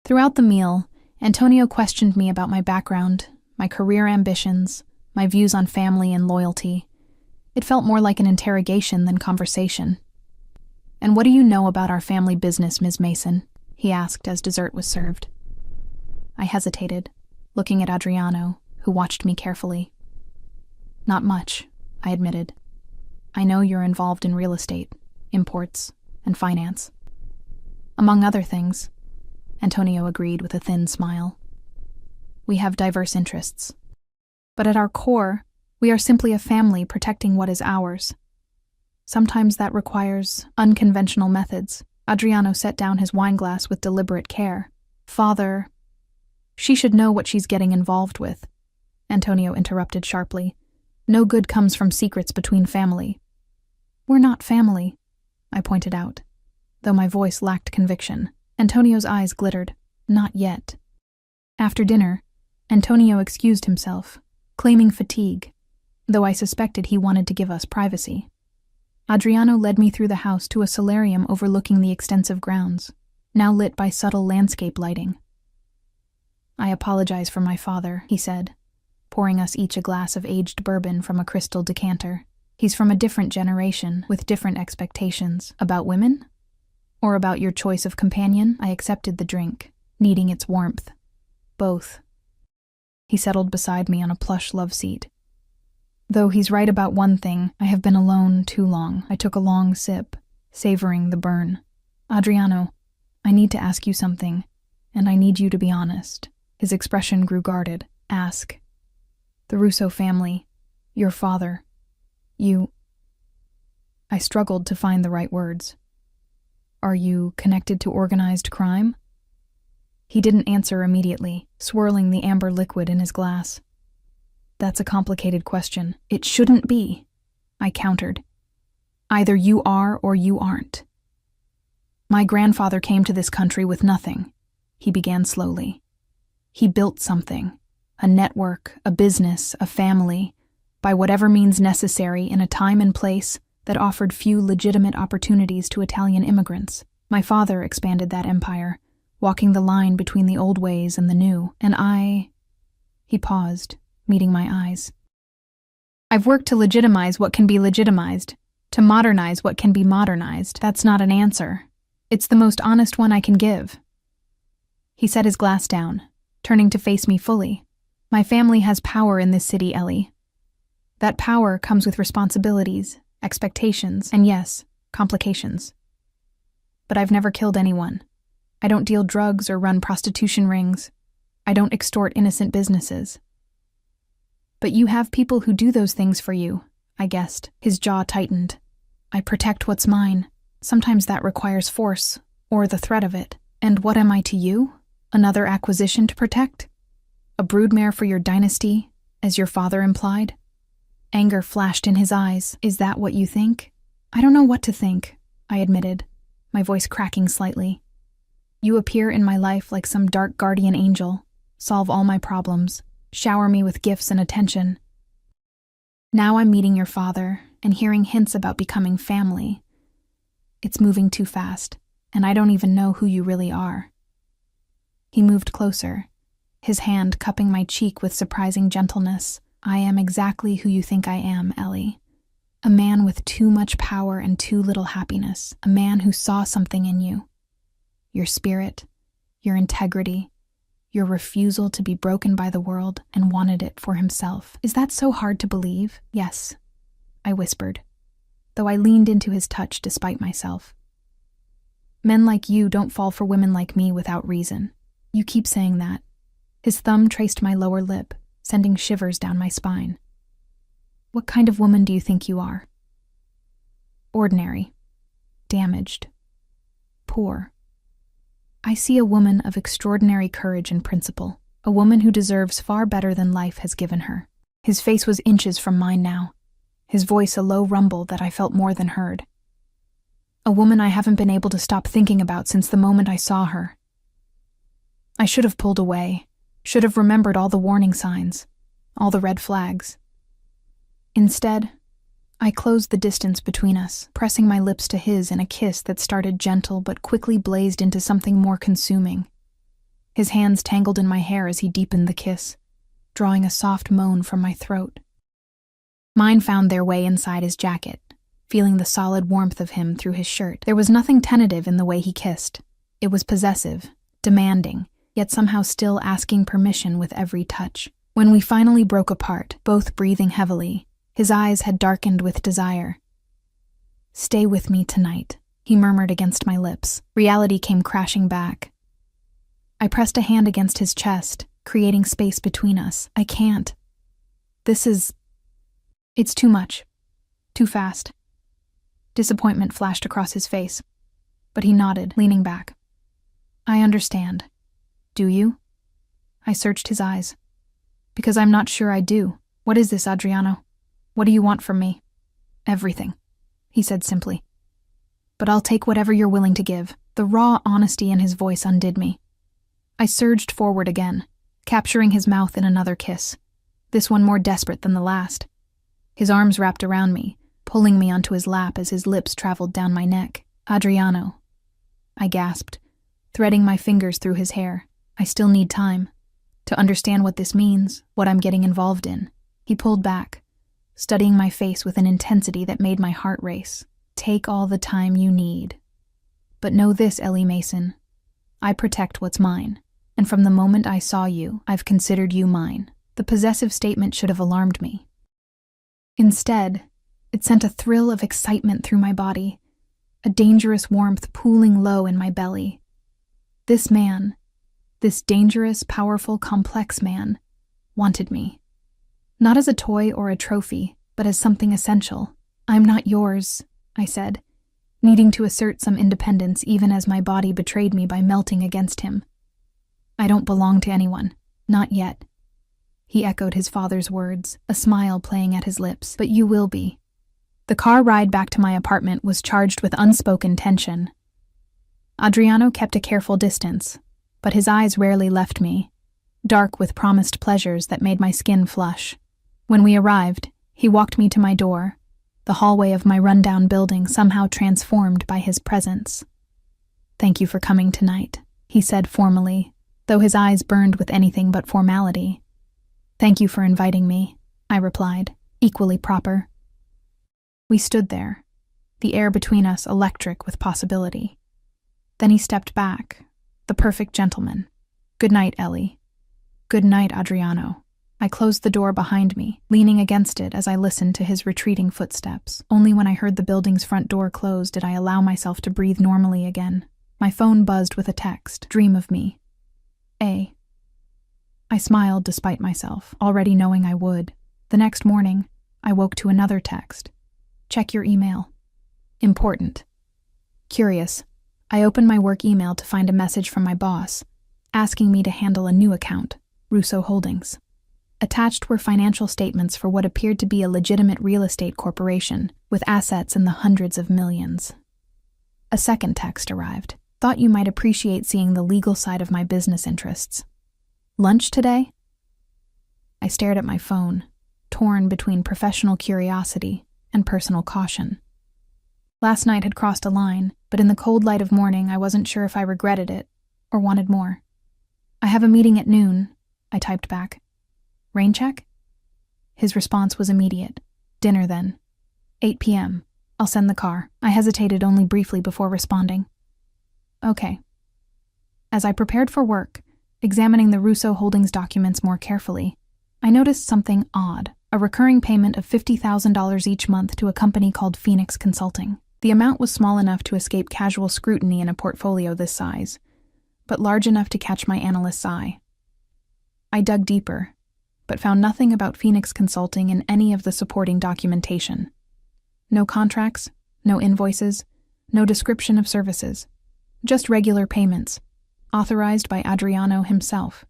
Throughout the meal, Antonio questioned me about my background, my career ambitions, my views on family and loyalty. It felt more like an interrogation than conversation. And what do you know about our family business, Ms. Mason? He asked as dessert was served. I hesitated, looking at Adriano, who watched me carefully. Not much, I admitted. I know you're involved in real estate, imports, and finance. Among other things, Antonio agreed with a thin smile. We have diverse interests. But at our core, we are simply a family protecting what is ours. Sometimes that requires unconventional methods. Adriano set down his wineglass with deliberate care. Father, she should know what she's getting involved with, Antonio interrupted sharply. No good comes from secrets between family. We're not family, I pointed out, though my voice lacked conviction. Antonio's eyes glittered. Not yet. After dinner, Antonio excused himself, claiming fatigue, though I suspected he wanted to give us privacy. Adriano led me through the house to a solarium overlooking the extensive grounds, now lit by subtle landscape lighting. I apologize for my father, he said, pouring us each a glass of aged bourbon from a crystal decanter. He's from a different generation, with different expectations. About women? Or about your choice of companion? I accepted the drink, needing its warmth. Both. He settled beside me on a plush love seat. Though he's right about one thing, I have been alone too long. I took a long sip, savoring the burn. Adriano, I need to ask you something, and I need you to be honest. His expression grew guarded. Ask. The Russo family, your father, you... I struggled to find the right words. Are you connected to organized crime? He didn't answer immediately, swirling the amber liquid in his glass. That's a complicated question. It shouldn't be, I countered. Either you are or you aren't. My grandfather came to this country with nothing, he began slowly. He built something, a network, a business, a family, by whatever means necessary in a time and place that offered few legitimate opportunities to Italian immigrants. My father expanded that empire, walking the line between the old ways and the new, and I... He paused, meeting my eyes. I've worked to legitimize what can be legitimized, to modernize what can be modernized. That's not an answer. It's the most honest one I can give. He set his glass down, turning to face me fully. My family has power in this city, Ellie. That power comes with responsibilities, expectations, and yes, complications. But I've never killed anyone. I don't deal drugs or run prostitution rings. I don't extort innocent businesses. But you have people who do those things for you, I guessed. His jaw tightened. I protect what's mine. Sometimes that requires force, or the threat of it. And what am I to you? Another acquisition to protect? A broodmare for your dynasty, as your father implied? Anger flashed in his eyes. Is that what you think? I don't know what to think, I admitted, my voice cracking slightly. You appear in my life like some dark guardian angel, solve all my problems, shower me with gifts and attention. Now I'm meeting your father and hearing hints about becoming family. It's moving too fast, and I don't even know who you really are. He moved closer, his hand cupping my cheek with surprising gentleness. I am exactly who you think I am, Ellie. A man with too much power and too little happiness. A man who saw something in you. Your spirit, your integrity, your refusal to be broken by the world, and wanted it for himself. Is that so hard to believe? Yes, I whispered, though I leaned into his touch despite myself. Men like you don't fall for women like me without reason. You keep saying that. His thumb traced my lower lip, sending shivers down my spine. What kind of woman do you think you are? Ordinary. Damaged. Poor. I see a woman of extraordinary courage and principle, a woman who deserves far better than life has given her. His face was inches from mine now, his voice a low rumble that I felt more than heard. A woman I haven't been able to stop thinking about since the moment I saw her. I should have pulled away, should have remembered all the warning signs, all the red flags. Instead, I closed the distance between us, pressing my lips to his in a kiss that started gentle but quickly blazed into something more consuming. His hands tangled in my hair as he deepened the kiss, drawing a soft moan from my throat. Mine found their way inside his jacket, feeling the solid warmth of him through his shirt. There was nothing tentative in the way he kissed. It was possessive, demanding, yet somehow still asking permission with every touch. When we finally broke apart, both breathing heavily, his eyes had darkened with desire. "Stay with me tonight," he murmured against my lips. Reality came crashing back. I pressed a hand against his chest, creating space between us. I can't. It's too much. Too fast. Disappointment flashed across his face, but he nodded, leaning back. I understand. Do you? I searched his eyes. Because I'm not sure I do. What is this, Adriano? What do you want from me? Everything, he said simply. But I'll take whatever you're willing to give. The raw honesty in his voice undid me. I surged forward again, capturing his mouth in another kiss, this one more desperate than the last. His arms wrapped around me, pulling me onto his lap as his lips traveled down my neck. Adriano, I gasped, threading my fingers through his hair. I still need time to understand what this means, what I'm getting involved in. He pulled back, studying my face with an intensity that made my heart race. Take all the time you need. But know this, Ellie Mason. I protect what's mine, and from the moment I saw you, I've considered you mine. The possessive statement should have alarmed me. Instead, it sent a thrill of excitement through my body, a dangerous warmth pooling low in my belly. This man, this dangerous, powerful, complex man, wanted me. Not as a toy or a trophy, but as something essential. I'm not yours, I said, needing to assert some independence even as my body betrayed me by melting against him. I don't belong to anyone, not yet. He echoed his father's words, a smile playing at his lips. But you will be. The car ride back to my apartment was charged with unspoken tension. Adriano kept a careful distance, but his eyes rarely left me, dark with promised pleasures that made my skin flush. When we arrived, he walked me to my door, the hallway of my rundown building somehow transformed by his presence. Thank you for coming tonight, he said formally, though his eyes burned with anything but formality. Thank you for inviting me, I replied, equally proper. We stood there, the air between us electric with possibility. Then he stepped back, the perfect gentleman. Good night, Ellie. Good night, Adriano. I closed the door behind me, leaning against it as I listened to his retreating footsteps. Only when I heard the building's front door close did I allow myself to breathe normally again. My phone buzzed with a text. Dream of me. A. I smiled despite myself, already knowing I would. The next morning, I woke to another text. Check your email. Important. Curious, I opened my work email to find a message from my boss, asking me to handle a new account, Russo Holdings. Attached were financial statements for what appeared to be a legitimate real estate corporation, with assets in the hundreds of millions. A second text arrived. Thought you might appreciate seeing the legal side of my business interests. Lunch today? I stared at my phone, torn between professional curiosity and personal caution. Last night had crossed a line, but in the cold light of morning I wasn't sure if I regretted it or wanted more. I have a meeting at noon, I typed back. Rain check? His response was immediate. Dinner then. 8 p.m. I'll send the car. I hesitated only briefly before responding. Okay. As I prepared for work, Examining the Russo Holdings documents more carefully, I noticed something odd, a recurring payment of $50,000 each month to a company called Phoenix Consulting. The amount was small enough to escape casual scrutiny in a portfolio this size, but large enough to catch my analyst's eye. I dug deeper, but found nothing about Phoenix Consulting in any of the supporting documentation. No contracts, no invoices, no description of services. Just regular payments, authorized by Adriano himself.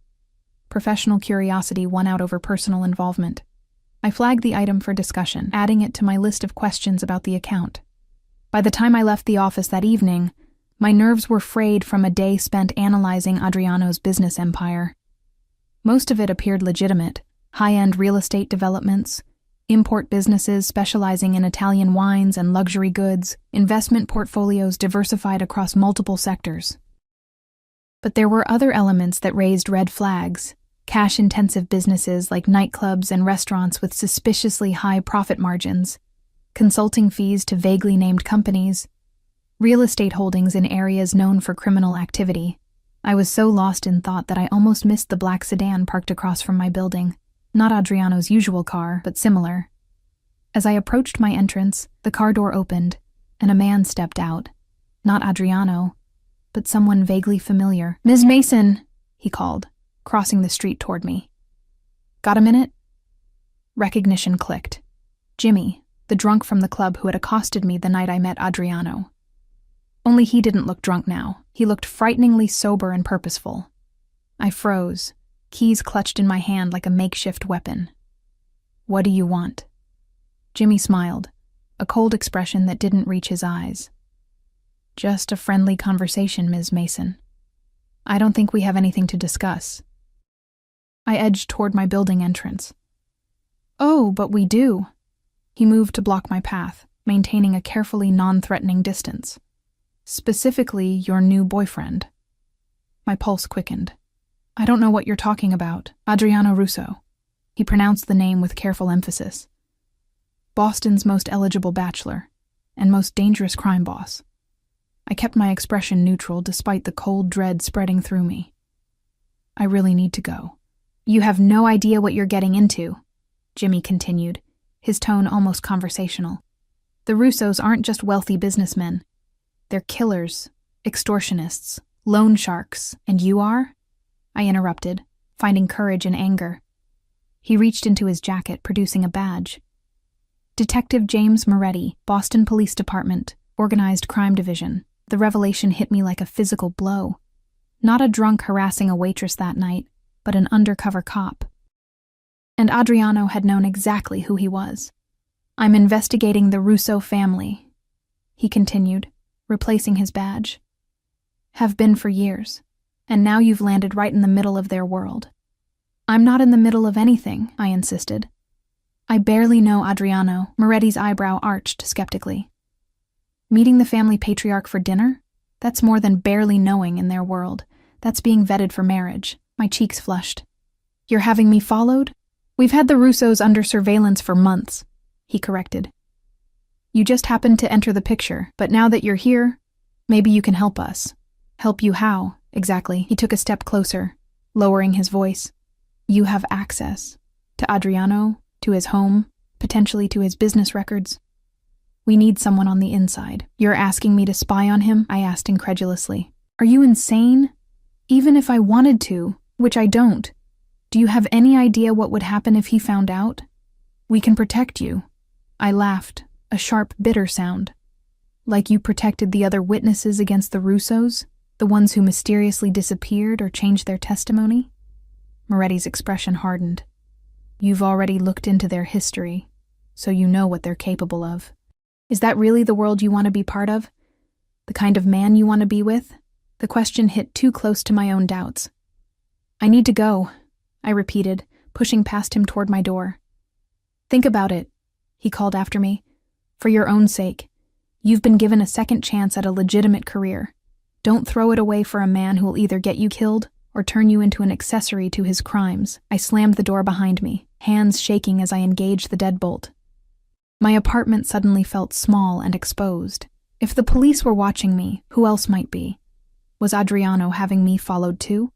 Professional curiosity won out over personal involvement. I flagged the item for discussion, adding it to my list of questions about the account. By the time I left the office that evening, my nerves were frayed from a day spent analyzing Adriano's business empire. Most of it appeared legitimate: high-end real estate developments, import businesses specializing in Italian wines and luxury goods, investment portfolios diversified across multiple sectors. But there were other elements that raised red flags: cash-intensive businesses like nightclubs and restaurants with suspiciously high profit margins, consulting fees to vaguely named companies, real estate holdings in areas known for criminal activity. I was so lost in thought that I almost missed the black sedan parked across from my building. Not Adriano's usual car, but similar. As I approached my entrance, the car door opened, and a man stepped out. Not Adriano, but someone vaguely familiar. "Ms. Mason," he called, crossing the street toward me. "Got a minute?" Recognition clicked. Jimmy, the drunk from the club who had accosted me the night I met Adriano. Only he didn't look drunk now. He looked frighteningly sober and purposeful. I froze, keys clutched in my hand like a makeshift weapon. "What do you want?" Jimmy smiled, a cold expression that didn't reach his eyes. "Just a friendly conversation, Ms. Mason. I don't think we have anything to discuss." I edged toward my building entrance. "Oh, but we do." He moved to block my path, maintaining a carefully non-threatening distance. "Specifically, your new boyfriend." My pulse quickened. "I don't know what you're talking about. Adriano Russo." He pronounced the name with careful emphasis. "Boston's most eligible bachelor, and most dangerous crime boss." I kept my expression neutral despite the cold dread spreading through me. "I really need to go." "You have no idea what you're getting into," Jimmy continued, his tone almost conversational. "The Russos aren't just wealthy businessmen. They're killers, extortionists, loan sharks, and you are?" I interrupted, finding courage in anger. He reached into his jacket, producing a badge. "Detective James Moretti, Boston Police Department, Organized Crime Division." The revelation hit me like a physical blow. Not a drunk harassing a waitress that night, but an undercover cop. And Adriano had known exactly who he was. "I'm investigating the Russo family," he continued, replacing his badge. "Have been for years, and now you've landed right in the middle of their world." "I'm not in the middle of anything," I insisted. "I barely know Adriano," Moretti's eyebrow arched skeptically. "Meeting the family patriarch for dinner? That's more than barely knowing in their world. That's being vetted for marriage." My cheeks flushed. "You're having me followed?" "We've had the Russos under surveillance for months," he corrected. "You just happened to enter the picture, but now that you're here, maybe you can help us." "Help you how, exactly?" He took a step closer, lowering his voice. "You have access to Adriano, to his home, potentially to his business records. We need someone on the inside." "You're asking me to spy on him?" I asked incredulously. "Are you insane? Even if I wanted to, which I don't, do you have any idea what would happen if he found out? We can protect you." I laughed, a sharp, bitter sound. "Like you protected the other witnesses against the Russos, the ones who mysteriously disappeared or changed their testimony?" Moretti's expression hardened. "You've already looked into their history, so you know what they're capable of. Is that really the world you want to be part of? The kind of man you want to be with?" The question hit too close to my own doubts. "I need to go," I repeated, pushing past him toward my door. "Think about it," he called after me. "For your own sake. You've been given a second chance at a legitimate career. Don't throw it away for a man who will either get you killed or turn you into an accessory to his crimes." I slammed the door behind me, hands shaking as I engaged the deadbolt. My apartment suddenly felt small and exposed. If the police were watching me, who else might be? Was Adriano having me followed too?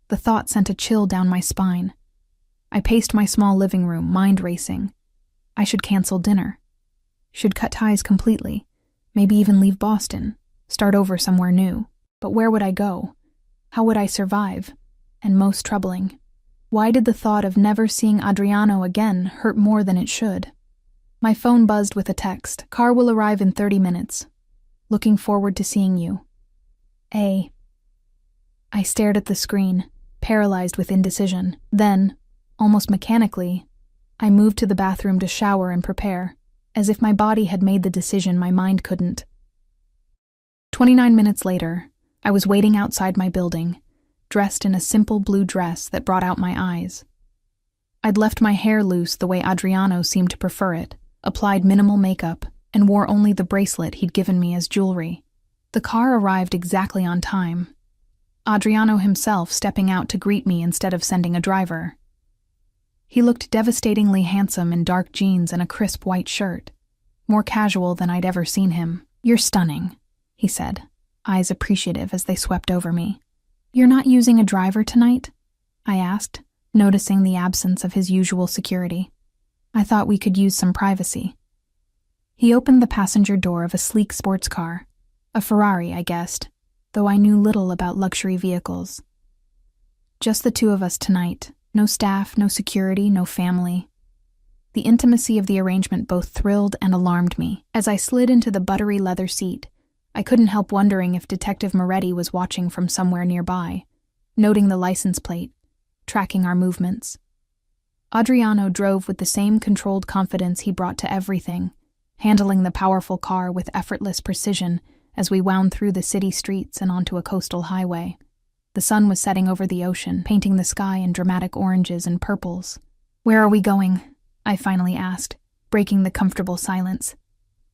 The thought sent a chill down my spine. I paced my small living room, mind racing. I should cancel dinner. Should cut ties completely. Maybe even leave Boston. Start over somewhere new. But where would I go? How would I survive? And most troubling, why did the thought of never seeing Adriano again hurt more than it should? My phone buzzed with a text. Car will arrive in 30 minutes. Looking forward to seeing you. A. I stared at the screen, paralyzed with indecision. Then, almost mechanically, I moved to the bathroom to shower and prepare, as if my body had made the decision my mind couldn't. 29 minutes later, I was waiting outside my building, dressed in a simple blue dress that brought out my eyes. I'd left my hair loose the way Adriano seemed to prefer it, applied minimal makeup, and wore only the bracelet he'd given me as jewelry. The car arrived exactly on time. Adriano himself stepping out to greet me instead of sending a driver. He looked devastatingly handsome in dark jeans and a crisp white shirt, more casual than I'd ever seen him. "You're stunning," he said, eyes appreciative as they swept over me. "You're not using a driver tonight?" I asked, noticing the absence of his usual security. I thought we could use some privacy. He opened the passenger door of a sleek sports car, a Ferrari, I guessed, though I knew little about luxury vehicles. Just the two of us tonight, no staff, no security, no family. The intimacy of the arrangement both thrilled and alarmed me. As I slid into the buttery leather seat, I couldn't help wondering if Detective Moretti was watching from somewhere nearby, noting the license plate, tracking our movements. Adriano drove with the same controlled confidence he brought to everything, handling the powerful car with effortless precision as we wound through the city streets and onto a coastal highway. The sun was setting over the ocean, painting the sky in dramatic oranges and purples. "Where are we going?" I finally asked, breaking the comfortable silence.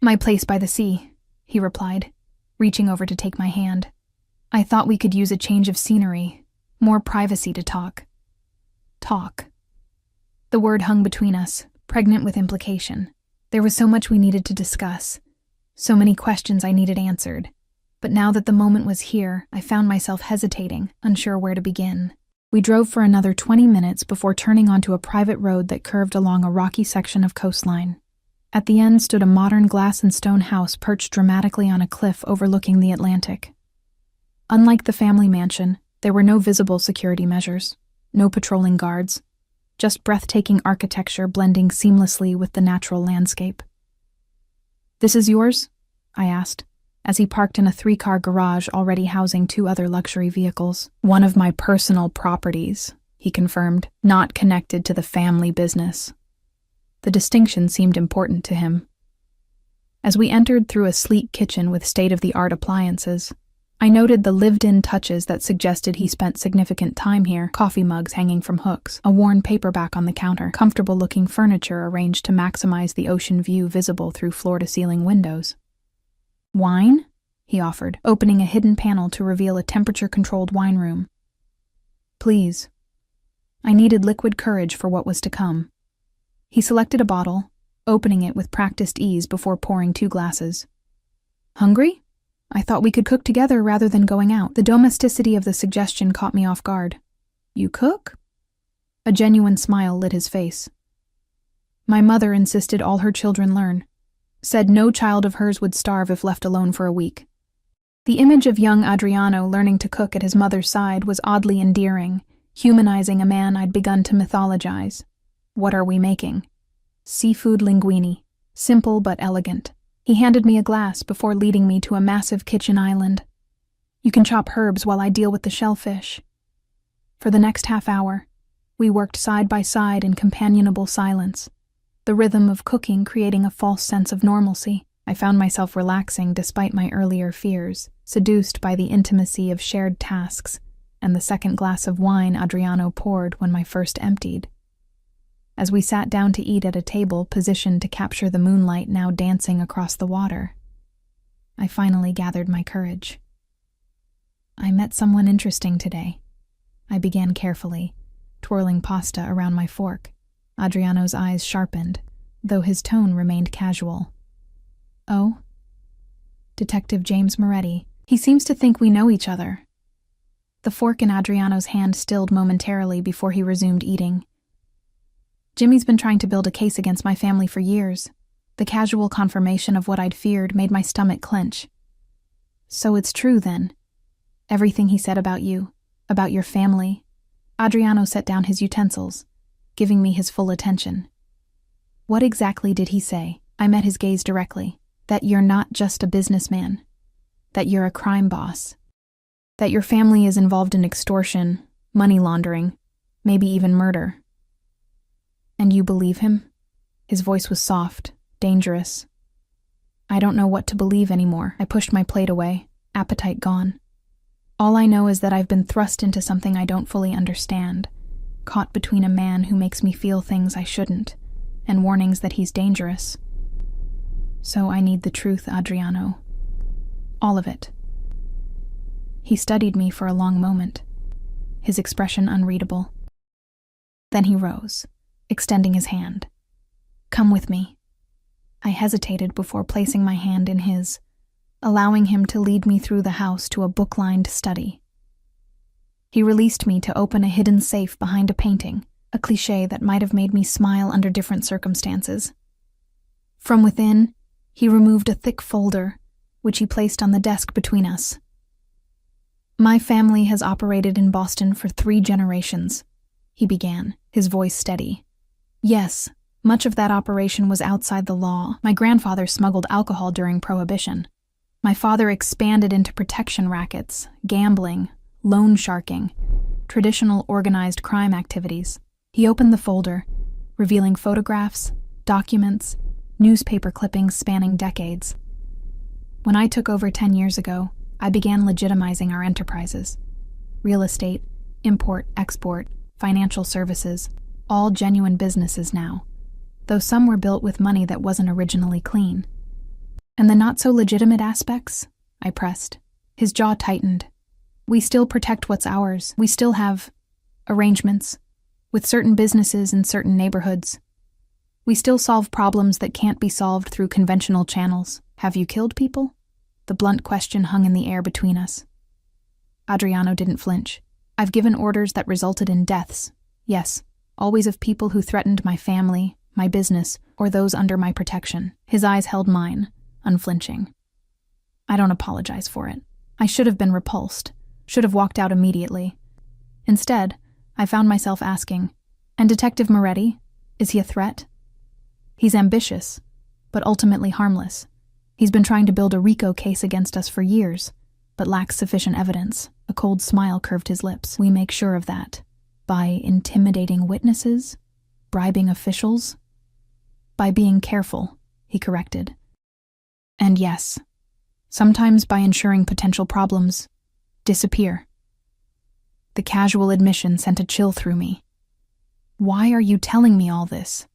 "My place by the sea," he replied, reaching over to take my hand. "I thought we could use a change of scenery, more privacy to talk." Talk. The word hung between us, pregnant with implication. There was so much we needed to discuss, so many questions I needed answered. But now that the moment was here, I found myself hesitating, unsure where to begin. We drove for another 20 minutes before turning onto a private road that curved along a rocky section of coastline. At the end stood a modern glass and stone house perched dramatically on a cliff overlooking the Atlantic. Unlike the family mansion, there were no visible security measures, no patrolling guards, just breathtaking architecture blending seamlessly with the natural landscape. "This is yours?" I asked, as he parked in a 3-car garage already housing 2 other luxury vehicles. "One of my personal properties," he confirmed, "not connected to the family business." The distinction seemed important to him. As we entered through a sleek kitchen with state-of-the-art appliances, I noted the lived-in touches that suggested he spent significant time here: coffee mugs hanging from hooks, a worn paperback on the counter, comfortable-looking furniture arranged to maximize the ocean view visible through floor-to-ceiling windows. "Wine?" he offered, opening a hidden panel to reveal a temperature-controlled wine room. "Please." I needed liquid courage for what was to come. He selected a bottle, opening it with practiced ease before pouring 2 glasses. "Hungry? I thought we could cook together rather than going out." The domesticity of the suggestion caught me off guard. "You cook?" A genuine smile lit his face. "My mother insisted all her children learn. Said no child of hers would starve if left alone for a week." The image of young Adriano learning to cook at his mother's side was oddly endearing, humanizing a man I'd begun to mythologize. "What are we making?" "Seafood linguine. Simple but elegant." He handed me a glass before leading me to a massive kitchen island. "You can chop herbs while I deal with the shellfish." For the next half hour, we worked side by side in companionable silence, the rhythm of cooking creating a false sense of normalcy. I found myself relaxing despite my earlier fears, seduced by the intimacy of shared tasks and the second glass of wine Adriano poured when my first emptied. As we sat down to eat at a table positioned to capture the moonlight now dancing across the water, I finally gathered my courage. "I met someone interesting today," I began carefully, twirling pasta around my fork. Adriano's eyes sharpened, though his tone remained casual. "Oh?" "Detective James Moretti. He seems to think we know each other." The fork in Adriano's hand stilled momentarily before he resumed eating. Jimmy's been trying to build a case against my family for years. The casual confirmation of what I'd feared made my stomach clench. So it's true, then. Everything he said about you, about your family. Adriano set down his utensils, giving me his full attention. What exactly did he say? I met his gaze directly. That you're not just a businessman. That you're a crime boss. That your family is involved in extortion, money laundering, maybe even murder. And you believe him? His voice was soft, dangerous. I don't know what to believe anymore. I pushed my plate away, appetite gone. All I know is that I've been thrust into something I don't fully understand, caught between a man who makes me feel things I shouldn't, and warnings that he's dangerous. So I need the truth, Adriano. All of it. He studied me for a long moment, his expression unreadable. Then he rose, extending his hand. Come with me. I hesitated before placing my hand in his, allowing him to lead me through the house to a book-lined study. He released me to open a hidden safe behind a painting, a cliché that might have made me smile under different circumstances. From within, he removed a thick folder, which he placed on the desk between us. My family has operated in Boston for 3 generations, he began, his voice steady. Yes, much of that operation was outside the law. My grandfather smuggled alcohol during Prohibition. My father expanded into protection rackets, gambling, loan sharking, traditional organized crime activities. He opened the folder, revealing photographs, documents, newspaper clippings spanning decades. When I took over 10 years ago, I began legitimizing our enterprises. Real estate, import, export, financial services, all genuine businesses now, though some were built with money that wasn't originally clean. And the not-so-legitimate aspects? I pressed. His jaw tightened. We still protect what's ours. We still have arrangements with certain businesses in certain neighborhoods. We still solve problems that can't be solved through conventional channels. Have you killed people? The blunt question hung in the air between us. Adriano didn't flinch. I've given orders that resulted in deaths. Yes, always of people who threatened my family, my business, or those under my protection. His eyes held mine, unflinching. I don't apologize for it. I should have been repulsed, should have walked out immediately. Instead, I found myself asking, and Detective Moretti, is he a threat? He's ambitious, but ultimately harmless. He's been trying to build a RICO case against us for years, but lacks sufficient evidence. A cold smile curved his lips. We make sure of that. By intimidating witnesses? Bribing officials? By being careful, he corrected. And yes, sometimes by ensuring potential problems disappear. The casual admission sent a chill through me. Why are you telling me all this?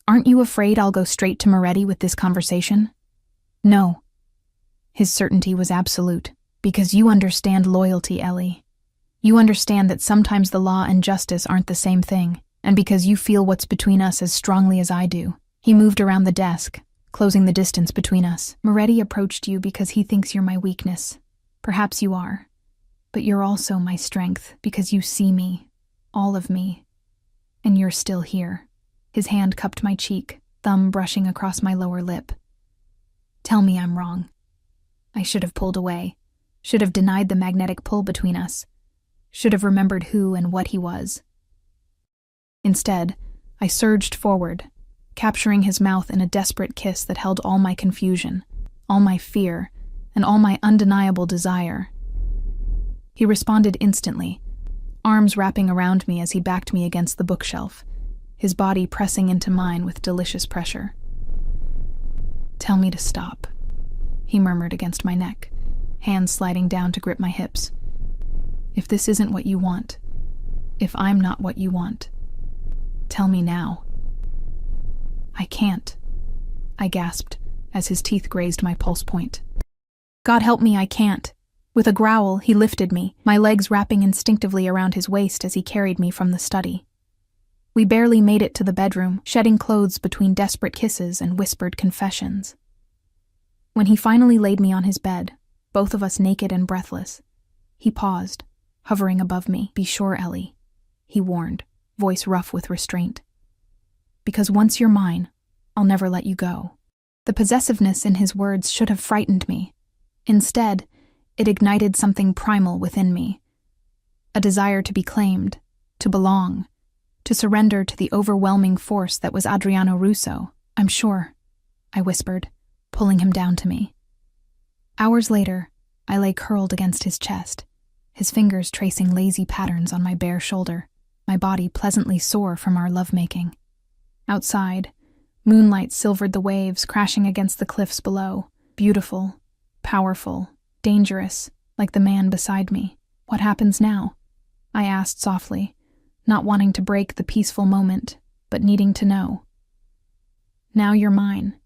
Aren't you afraid I'll go straight to Moretti with this conversation? No. His certainty was absolute. Because you understand loyalty, Ellie. You understand that sometimes the law and justice aren't the same thing, and because you feel what's between us as strongly as I do. He moved around the desk, closing the distance between us. Moretti approached you because he thinks you're my weakness. Perhaps you are. But you're also my strength, because you see me, all of me. And you're still here. His hand cupped my cheek, thumb brushing across my lower lip. Tell me I'm wrong. I should have pulled away, should have denied the magnetic pull between us, should have remembered who and what he was. Instead, I surged forward, capturing his mouth in a desperate kiss that held all my confusion, all my fear, and all my undeniable desire. He responded instantly, arms wrapping around me as he backed me against the bookshelf, his body pressing into mine with delicious pressure. Tell me to stop, he murmured against my neck, hands sliding down to grip my hips. If this isn't what you want, if I'm not what you want, tell me now. I can't, I gasped as his teeth grazed my pulse point. God help me, I can't. With a growl, he lifted me, my legs wrapping instinctively around his waist as he carried me from the study. We barely made it to the bedroom, shedding clothes between desperate kisses and whispered confessions. When he finally laid me on his bed, both of us naked and breathless, he paused, hovering above me. "Be sure, Ellie," he warned, voice rough with restraint. "Because once you're mine, I'll never let you go." The possessiveness in his words should have frightened me. Instead, it ignited something primal within me. A desire to be claimed, to belong, to surrender to the overwhelming force that was Adriano Russo. "I'm sure," I whispered, pulling him down to me. Hours later, I lay curled against his chest, his fingers tracing lazy patterns on my bare shoulder, my body pleasantly sore from our lovemaking. Outside, moonlight silvered the waves crashing against the cliffs below, beautiful, powerful, dangerous, like the man beside me. "What happens now?" I asked softly, not wanting to break the peaceful moment, but needing to know. "Now you're mine,"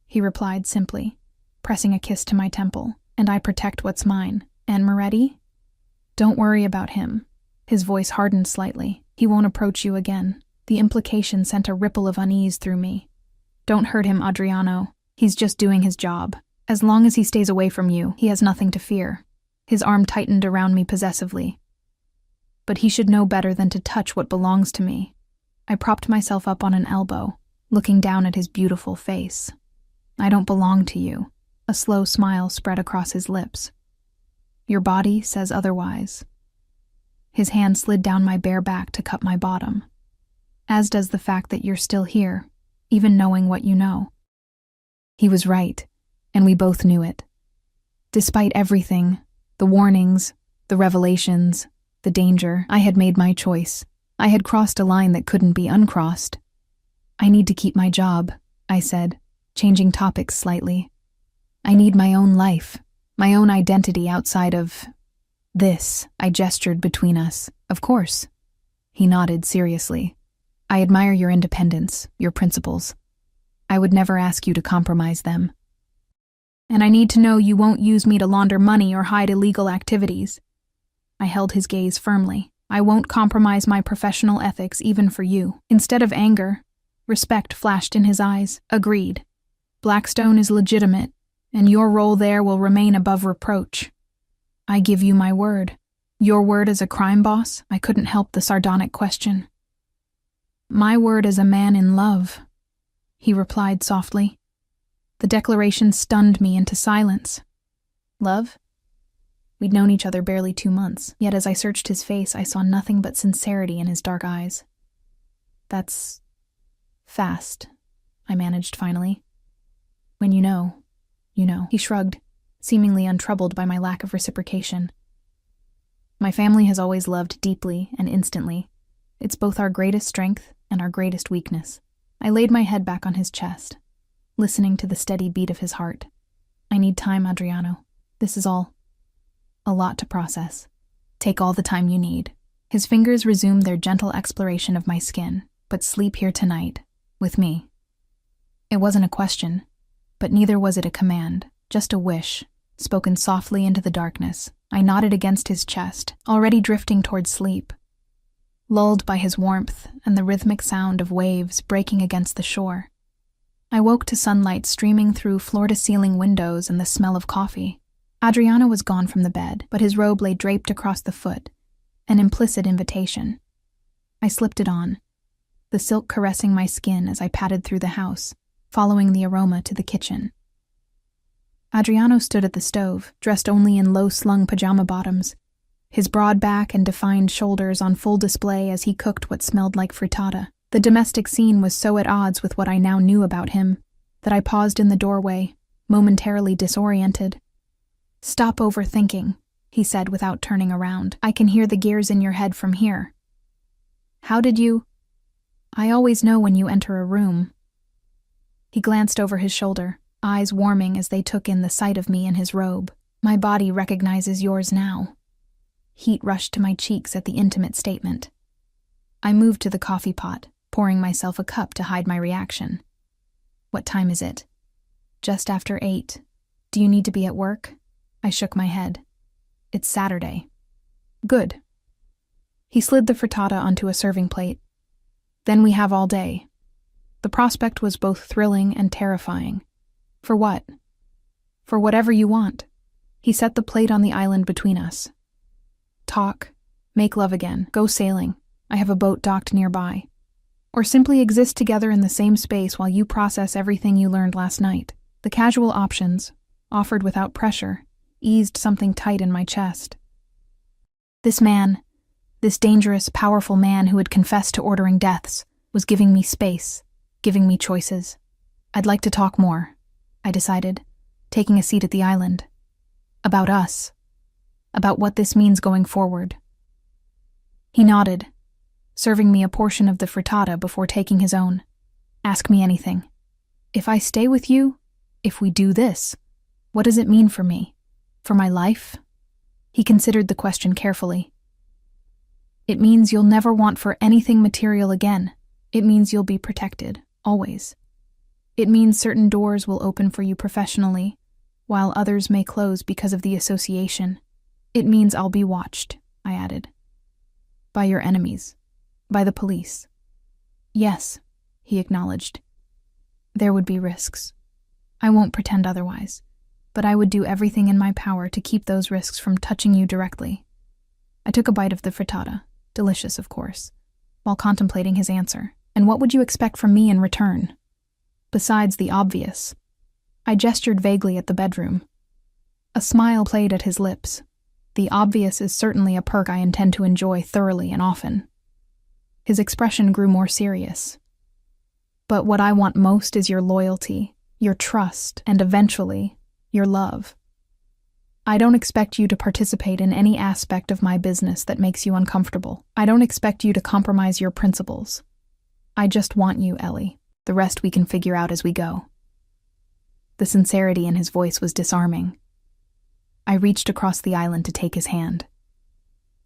he replied simply, pressing a kiss to my temple. "And I protect what's mine. And Moretti? Don't worry about him." His voice hardened slightly. "He won't approach you again." The implication sent a ripple of unease through me. "Don't hurt him, Adriano. He's just doing his job. As long as he stays away from you, he has nothing to fear." His arm tightened around me possessively. "But he should know better than to touch what belongs to me." I propped myself up on an elbow, looking down at his beautiful face. "I don't belong to you." A slow smile spread across his lips. "Your body says otherwise." His hand slid down my bare back to cup my bottom. "As does the fact that you're still here, even knowing what you know." He was right, and we both knew it. Despite everything, the warnings, the revelations, the danger, I had made my choice. I had crossed a line that couldn't be uncrossed. "I need to keep my job," I said, changing topics slightly. "I need my own life, my own identity outside of this." I gestured between us. "Of course." He nodded seriously. "I admire your independence, your principles. I would never ask you to compromise them. And I need to know you won't use me to launder money or hide illegal activities." I held his gaze firmly. "I won't compromise my professional ethics even for you." Instead of anger, respect flashed in his eyes. "Agreed. Blackstone is legitimate, and your role there will remain above reproach." "I give you my word." "Your word as a crime boss?" I couldn't help the sardonic question. "My word as a man in love," he replied softly. The declaration stunned me into silence. Love? We'd known each other barely 2 months, yet as I searched his face, I saw nothing but sincerity in his dark eyes. "That's fast," I managed finally. "When you know, you know." He shrugged, seemingly untroubled by my lack of reciprocation. "My family has always loved deeply and instantly. It's both our greatest strength and our greatest weakness." I laid my head back on his chest, listening to the steady beat of his heart. "I need time, Adriano. This is all a lot to process. Take all the time you need." His fingers resumed their gentle exploration of my skin. "But sleep here tonight, with me." It wasn't a question, but neither was it a command, just a wish, spoken softly into the darkness. I nodded against his chest, already drifting toward sleep, lulled by his warmth and the rhythmic sound of waves breaking against the shore. I woke to sunlight streaming through floor-to-ceiling windows and the smell of coffee. Adriano was gone from the bed, but his robe lay draped across the foot, an implicit invitation. I slipped it on, the silk caressing my skin as I padded through the house, following the aroma to the kitchen. Adriano stood at the stove, dressed only in low-slung pajama bottoms, his broad back and defined shoulders on full display as he cooked what smelled like frittata. The domestic scene was so at odds with what I now knew about him that I paused in the doorway, momentarily disoriented. "Stop overthinking," he said without turning around. "I can hear the gears in your head from here." "How did you—" "I always know when you enter a room." He glanced over his shoulder, eyes warming as they took in the sight of me in his robe. "My body recognizes yours now." Heat rushed to my cheeks at the intimate statement. I moved to the coffee pot, pouring myself a cup to hide my reaction. "What time is it?" "Just after 8. Do you need to be at work?" I shook my head. "It's Saturday." "Good." He slid the frittata onto a serving plate. "Then we have all day." The prospect was both thrilling and terrifying. "For what?" "For whatever you want." He set the plate on the island between us. "Talk, make love again, go sailing, I have a boat docked nearby, or simply exist together in the same space while you process everything you learned last night. The casual options, offered without pressure, eased something tight in my chest. This man, this dangerous, powerful man who had confessed to ordering deaths, was giving me space, giving me choices. I'd like to talk more, I decided, taking a seat at the island. About us. About what this means going forward. He nodded, serving me a portion of the frittata before taking his own. Ask me anything. If I stay with you, if we do this, what does it mean for me? For my life? He considered the question carefully. It means you'll never want for anything material again. It means you'll be protected, always. It means certain doors will open for you professionally, while others may close because of the association. It means I'll be watched, I added. By your enemies. By the police. Yes, he acknowledged. There would be risks. I won't pretend otherwise, but I would do everything in my power to keep those risks from touching you directly. I took a bite of the frittata, delicious of course, while contemplating his answer. And what would you expect from me in return? Besides the obvious. I gestured vaguely at the bedroom. A smile played at his lips. The obvious is certainly a perk I intend to enjoy thoroughly and often. His expression grew more serious. But what I want most is your loyalty, your trust, and eventually, your love. I don't expect you to participate in any aspect of my business that makes you uncomfortable. I don't expect you to compromise your principles. I just want you, Ellie. The rest we can figure out as we go. The sincerity in his voice was disarming. I reached across the island to take his hand.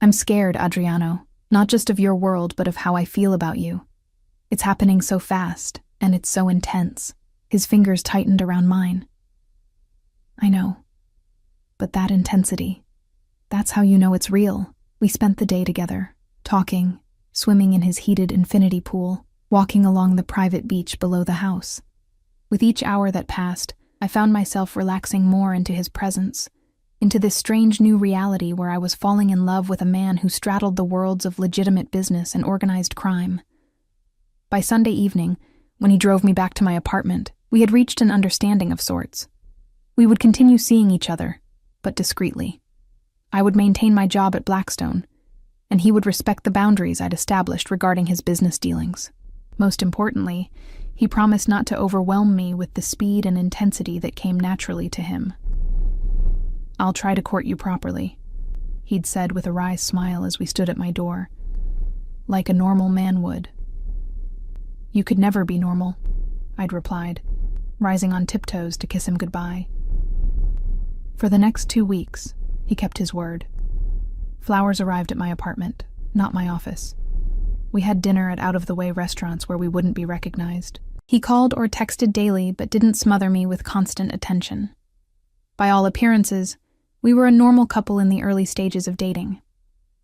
I'm scared, Adriano, not just of your world, but of how I feel about you. It's happening so fast, and it's so intense. His fingers tightened around mine. I know. But that intensity, that's how you know it's real. We spent the day together, talking, swimming in his heated infinity pool, walking along the private beach below the house. With each hour that passed, I found myself relaxing more into his presence, into this strange new reality where I was falling in love with a man who straddled the worlds of legitimate business and organized crime. By Sunday evening, when he drove me back to my apartment, we had reached an understanding of sorts. We would continue seeing each other, but discreetly. I would maintain my job at Blackstone, and he would respect the boundaries I'd established regarding his business dealings. Most importantly, he promised not to overwhelm me with the speed and intensity that came naturally to him. I'll try to court you properly, he'd said with a wry smile as we stood at my door. Like a normal man would. You could never be normal, I'd replied, rising on tiptoes to kiss him goodbye. For the next 2 weeks, he kept his word. Flowers arrived at my apartment, not my office. We had dinner at out-of-the-way restaurants where we wouldn't be recognized. He called or texted daily but didn't smother me with constant attention. By all appearances, we were a normal couple in the early stages of dating,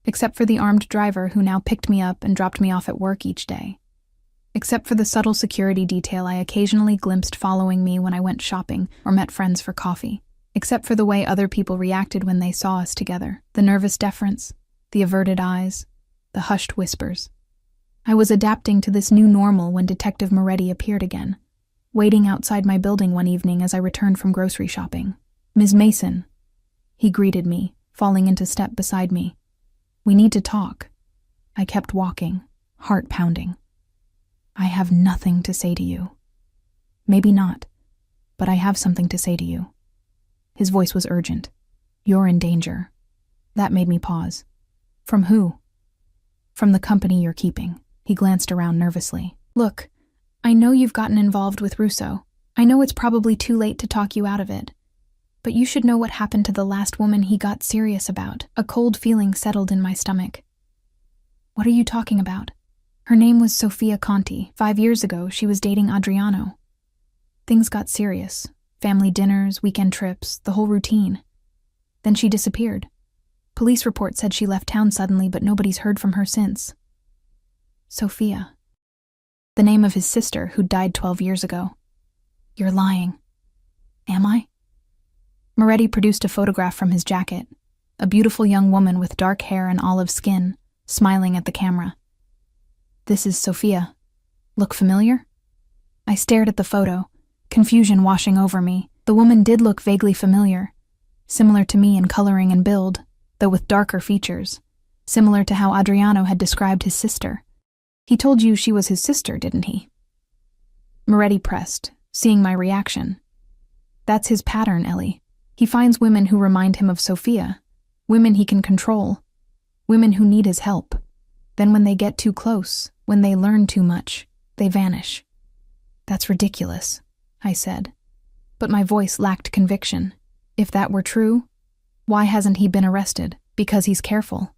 except for the armed driver who now picked me up and dropped me off at work each day. Except for the subtle security detail I occasionally glimpsed following me when I went shopping or met friends for coffee. Except for the way other people reacted when they saw us together, the nervous deference, the averted eyes, the hushed whispers. I was adapting to this new normal when Detective Moretti appeared again, waiting outside my building one evening as I returned from grocery shopping. Ms. Mason, he greeted me, falling into step beside me. We need to talk. I kept walking, heart pounding. I have nothing to say to you. Maybe not, but I have something to say to you. His voice was urgent. You're in danger. That made me pause. From who? From the company you're keeping. He glanced around nervously. Look, I know you've gotten involved with Russo. I know it's probably too late to talk you out of it. But you should know what happened to the last woman he got serious about. A cold feeling settled in my stomach. What are you talking about? Her name was Sofia Conti. 5 years ago, she was dating Adriano. Things got serious. Family dinners, weekend trips, the whole routine. Then she disappeared. Police reports said she left town suddenly, but nobody's heard from her since. Sofia. The name of his sister, who died 12 years ago. You're lying. Am I? Moretti produced a photograph from his jacket. A beautiful young woman with dark hair and olive skin, smiling at the camera. "This is Sophia. Look familiar?" I stared at the photo, confusion washing over me. The woman did look vaguely familiar, similar to me in coloring and build, though with darker features, similar to how Adriano had described his sister. He told you she was his sister, didn't he? Moretti pressed, seeing my reaction. That's his pattern, Ellie. He finds women who remind him of Sophia, women he can control, women who need his help. Then when they get too close, when they learn too much, they vanish. That's ridiculous, I said. But my voice lacked conviction. If that were true, why hasn't he been arrested? Because he's careful.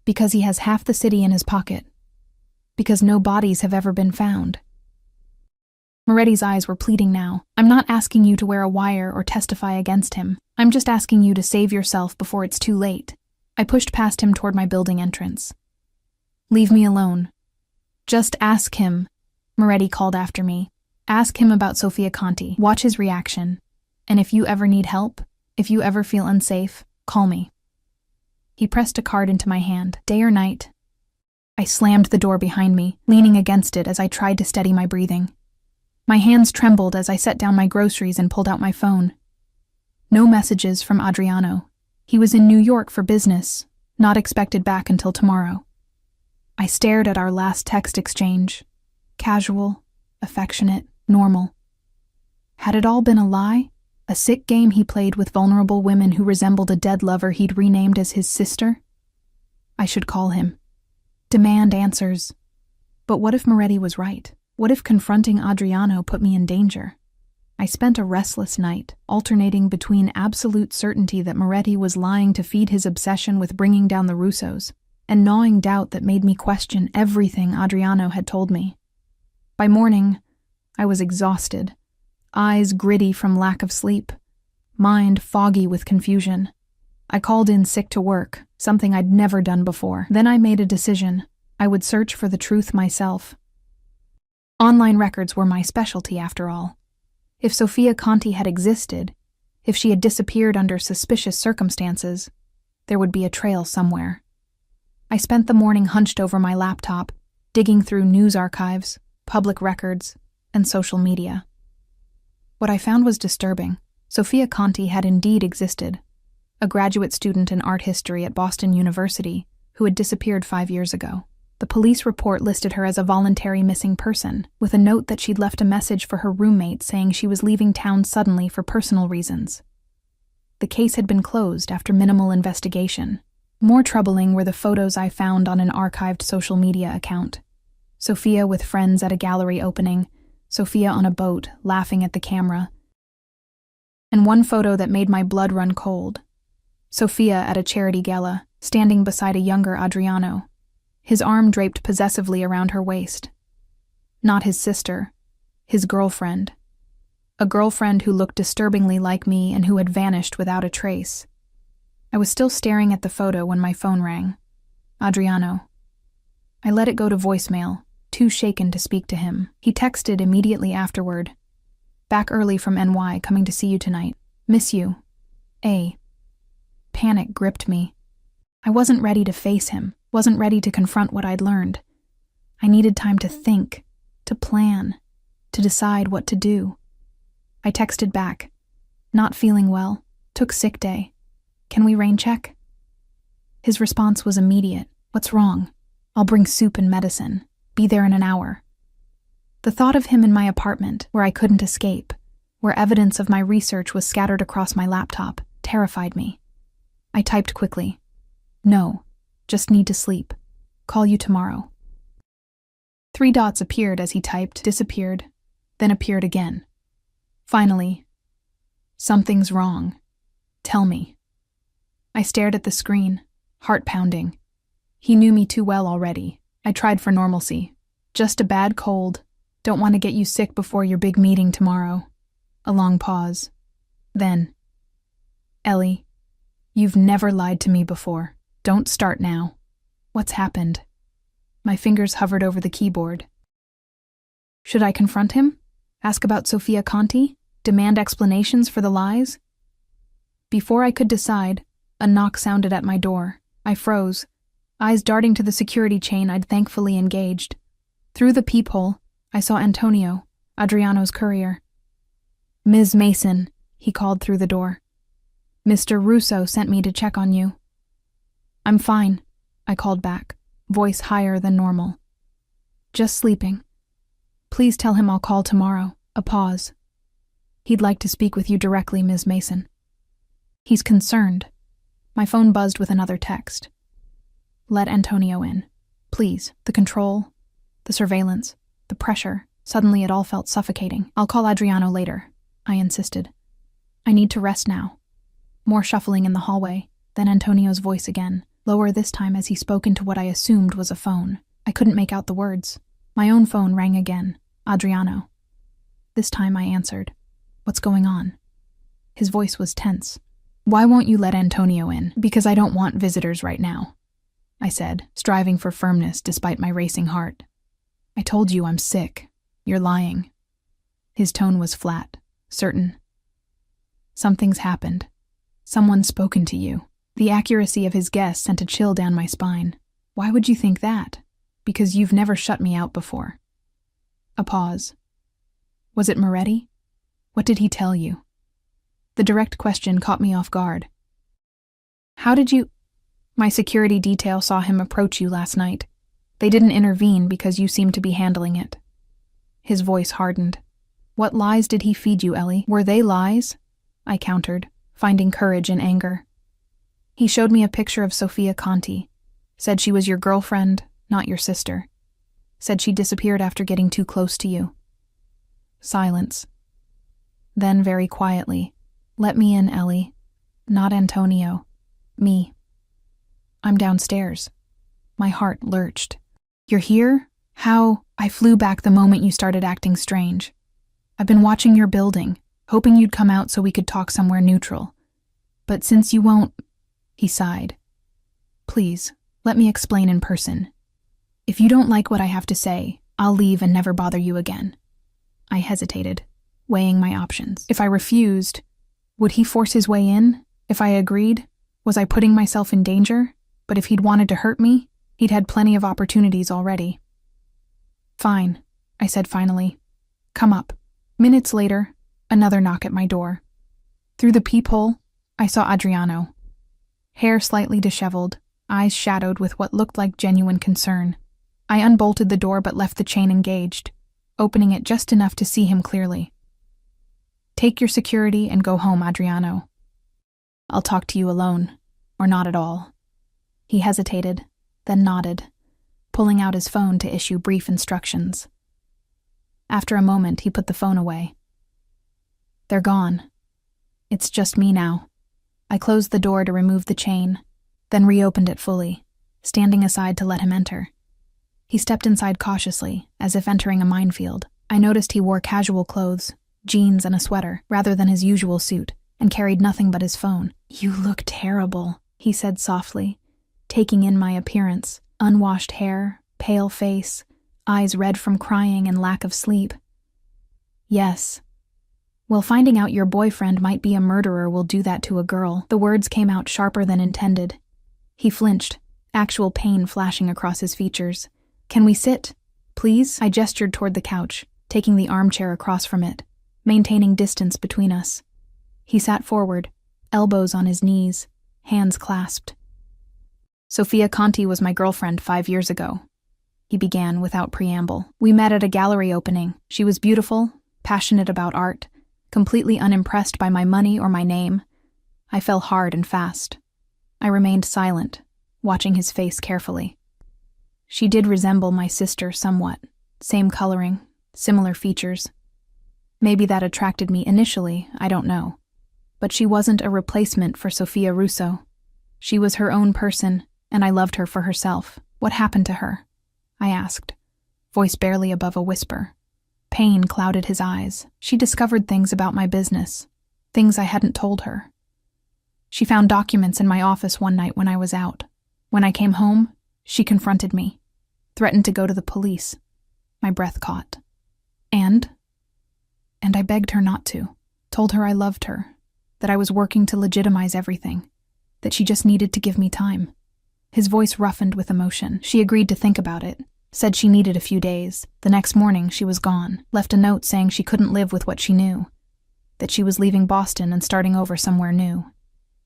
Because he has half the city in his pocket. Because no bodies have ever been found. Moretti's eyes were pleading now. I'm not asking you to wear a wire or testify against him. I'm just asking you to save yourself before it's too late. I pushed past him toward my building entrance. Leave me alone. Just ask him, Moretti called after me. Ask him about Sophia Conti. Watch his reaction. And if you ever need help, if you ever feel unsafe, call me. He pressed a card into my hand. Day or night? I slammed the door behind me, leaning against it as I tried to steady my breathing. My hands trembled as I set down my groceries and pulled out my phone. No messages from Adriano. He was in New York for business, not expected back until tomorrow. I stared at our last text exchange. Casual, affectionate, normal. Had it all been a lie? A sick game he played with vulnerable women who resembled a dead lover he'd renamed as his sister? I should call him. Demand answers. But what if Moretti was right? What if confronting Adriano put me in danger? I spent a restless night, alternating between absolute certainty that Moretti was lying to feed his obsession with bringing down the Russos, and gnawing doubt that made me question everything Adriano had told me. By morning, I was exhausted, eyes gritty from lack of sleep, mind foggy with confusion. I called in sick to work, something I'd never done before. Then I made a decision. I would search for the truth myself. Online records were my specialty, after all. If Sophia Conti had existed, if she had disappeared under suspicious circumstances, there would be a trail somewhere. I spent the morning hunched over my laptop, digging through news archives, public records, and social media. What I found was disturbing. Sophia Conti had indeed existed, a graduate student in art history at Boston University who had disappeared 5 years ago. The police report listed her as a voluntary missing person, with a note that she'd left a message for her roommate saying she was leaving town suddenly for personal reasons. The case had been closed after minimal investigation. More troubling were the photos I found on an archived social media account. Sophia with friends at a gallery opening, Sophia on a boat, laughing at the camera. And one photo that made my blood run cold. Sophia at a charity gala, standing beside a younger Adriano, his arm draped possessively around her waist. Not his sister, his girlfriend. A girlfriend who looked disturbingly like me and who had vanished without a trace. I was still staring at the photo when my phone rang. Adriano. I let it go to voicemail, too shaken to speak to him. He texted immediately afterward. Back early from NY, coming to see you tonight. Miss you. A. Panic gripped me. I wasn't ready to face him, wasn't ready to confront what I'd learned. I needed time to think, to plan, to decide what to do. I texted back. Not feeling well. Took sick day. Can we rain check? His response was immediate. What's wrong? I'll bring soup and medicine. Be there in an hour. The thought of him in my apartment, where I couldn't escape, where evidence of my research was scattered across my laptop, terrified me. I typed quickly. No, just need to sleep. Call you tomorrow. 3 dots appeared as he typed, disappeared, then appeared again. Finally, something's wrong. Tell me. I stared at the screen, heart pounding. He knew me too well already. I tried for normalcy. Just a bad cold. Don't want to get you sick before your big meeting tomorrow. A long pause. Then, Ellie, you've never lied to me before. Don't start now. What's happened? My fingers hovered over the keyboard. Should I confront him? Ask about Sophia Conti? Demand explanations for the lies? Before I could decide, a knock sounded at my door. I froze. eyes darting to the security chain I'd thankfully engaged. Through the peephole, I saw Antonio, Adriano's courier. "Ms. Mason," he called through the door. "Mr. Russo sent me to check on you." "I'm fine," I called back, voice higher than normal. "Just sleeping. Please tell him I'll call tomorrow." A pause. "He'd like to speak with you directly, Ms. Mason." "He's concerned." My phone buzzed with another text. "Let Antonio in. Please. The control, the surveillance, the pressure. Suddenly it all felt suffocating. I'll call Adriano later," I insisted. "I need to rest now." More shuffling in the hallway, then Antonio's voice again, lower this time as he spoke into what I assumed was a phone. I couldn't make out the words. My own phone rang again. Adriano. This time I answered. "What's going on?" His voice was tense. "Why won't you let Antonio in?" "Because I don't want visitors right now," I said, striving for firmness despite my racing heart. "I told you I'm sick. You're lying." His tone was flat, certain. "Something's happened. Someone's spoken to you." The accuracy of his guess sent a chill down my spine. "Why would you think that?" "Because you've never shut me out before." A pause. "Was it Moretti? What did he tell you?" The direct question caught me off guard. "How did you—" "My security detail saw him approach you last night. They didn't intervene because you seemed to be handling it." His voice hardened. "What lies did he feed you, Ellie?" "Were they lies?" I countered, finding courage in anger. "He showed me a picture of Sofia Conti. Said she was your girlfriend, not your sister. Said she disappeared after getting too close to you." Silence. Then, very quietly, "Let me in, Ellie. Not Antonio. Me." "I'm downstairs." My heart lurched. "You're here? How?" "I flew back the moment you started acting strange. I've been watching your building, hoping you'd come out so we could talk somewhere neutral. But since you won't—" He sighed. "Please, let me explain in person. If you don't like what I have to say, I'll leave and never bother you again." I hesitated, weighing my options. If I refused, would he force his way in? If I agreed, was I putting myself in danger? But if he'd wanted to hurt me, he'd had plenty of opportunities already. "Fine," I said finally. "Come up." Minutes later, another knock at my door. Through the peephole, I saw Adriano. Hair slightly disheveled, eyes shadowed with what looked like genuine concern. I unbolted the door but left the chain engaged, opening it just enough to see him clearly. "Take your security and go home, Adriano. I'll talk to you alone, or not at all." He hesitated, then nodded, pulling out his phone to issue brief instructions. After a moment, he put the phone away. "They're gone. It's just me now." I closed the door to remove the chain, then reopened it fully, standing aside to let him enter. He stepped inside cautiously, as if entering a minefield. I noticed he wore casual clothes, jeans and a sweater, rather than his usual suit, and carried nothing but his phone. "You look terrible," he said softly, taking in my appearance. Unwashed hair, pale face, eyes red from crying and lack of sleep. "Yes. Well, finding out your boyfriend might be a murderer will do that to a girl." The words came out sharper than intended. He flinched, actual pain flashing across his features. "Can we sit, please?" I gestured toward the couch, taking the armchair across from it, maintaining distance between us. He sat forward, elbows on his knees, hands clasped. "Sofia Conti was my girlfriend 5 years ago," he began without preamble. "We met at a gallery opening. She was beautiful, passionate about art, completely unimpressed by my money or my name. I fell hard and fast." I remained silent, watching his face carefully. "She did resemble my sister somewhat. Same coloring, similar features. Maybe that attracted me initially, I don't know. But she wasn't a replacement for Sofia Russo. She was her own person, and I loved her for herself." "What happened to her?" I asked, voice barely above a whisper. Pain clouded his eyes. "She discovered things about my business, things I hadn't told her. She found documents in my office one night when I was out. When I came home, she confronted me, threatened to go to the police." My breath caught. And I begged her not to. Told her I loved her, that I was working to legitimize everything, that she just needed to give me time. His voice roughened with emotion. She agreed to think about it, said she needed a few days. The next morning, she was gone, left a note saying she couldn't live with what she knew, that she was leaving Boston and starting over somewhere new.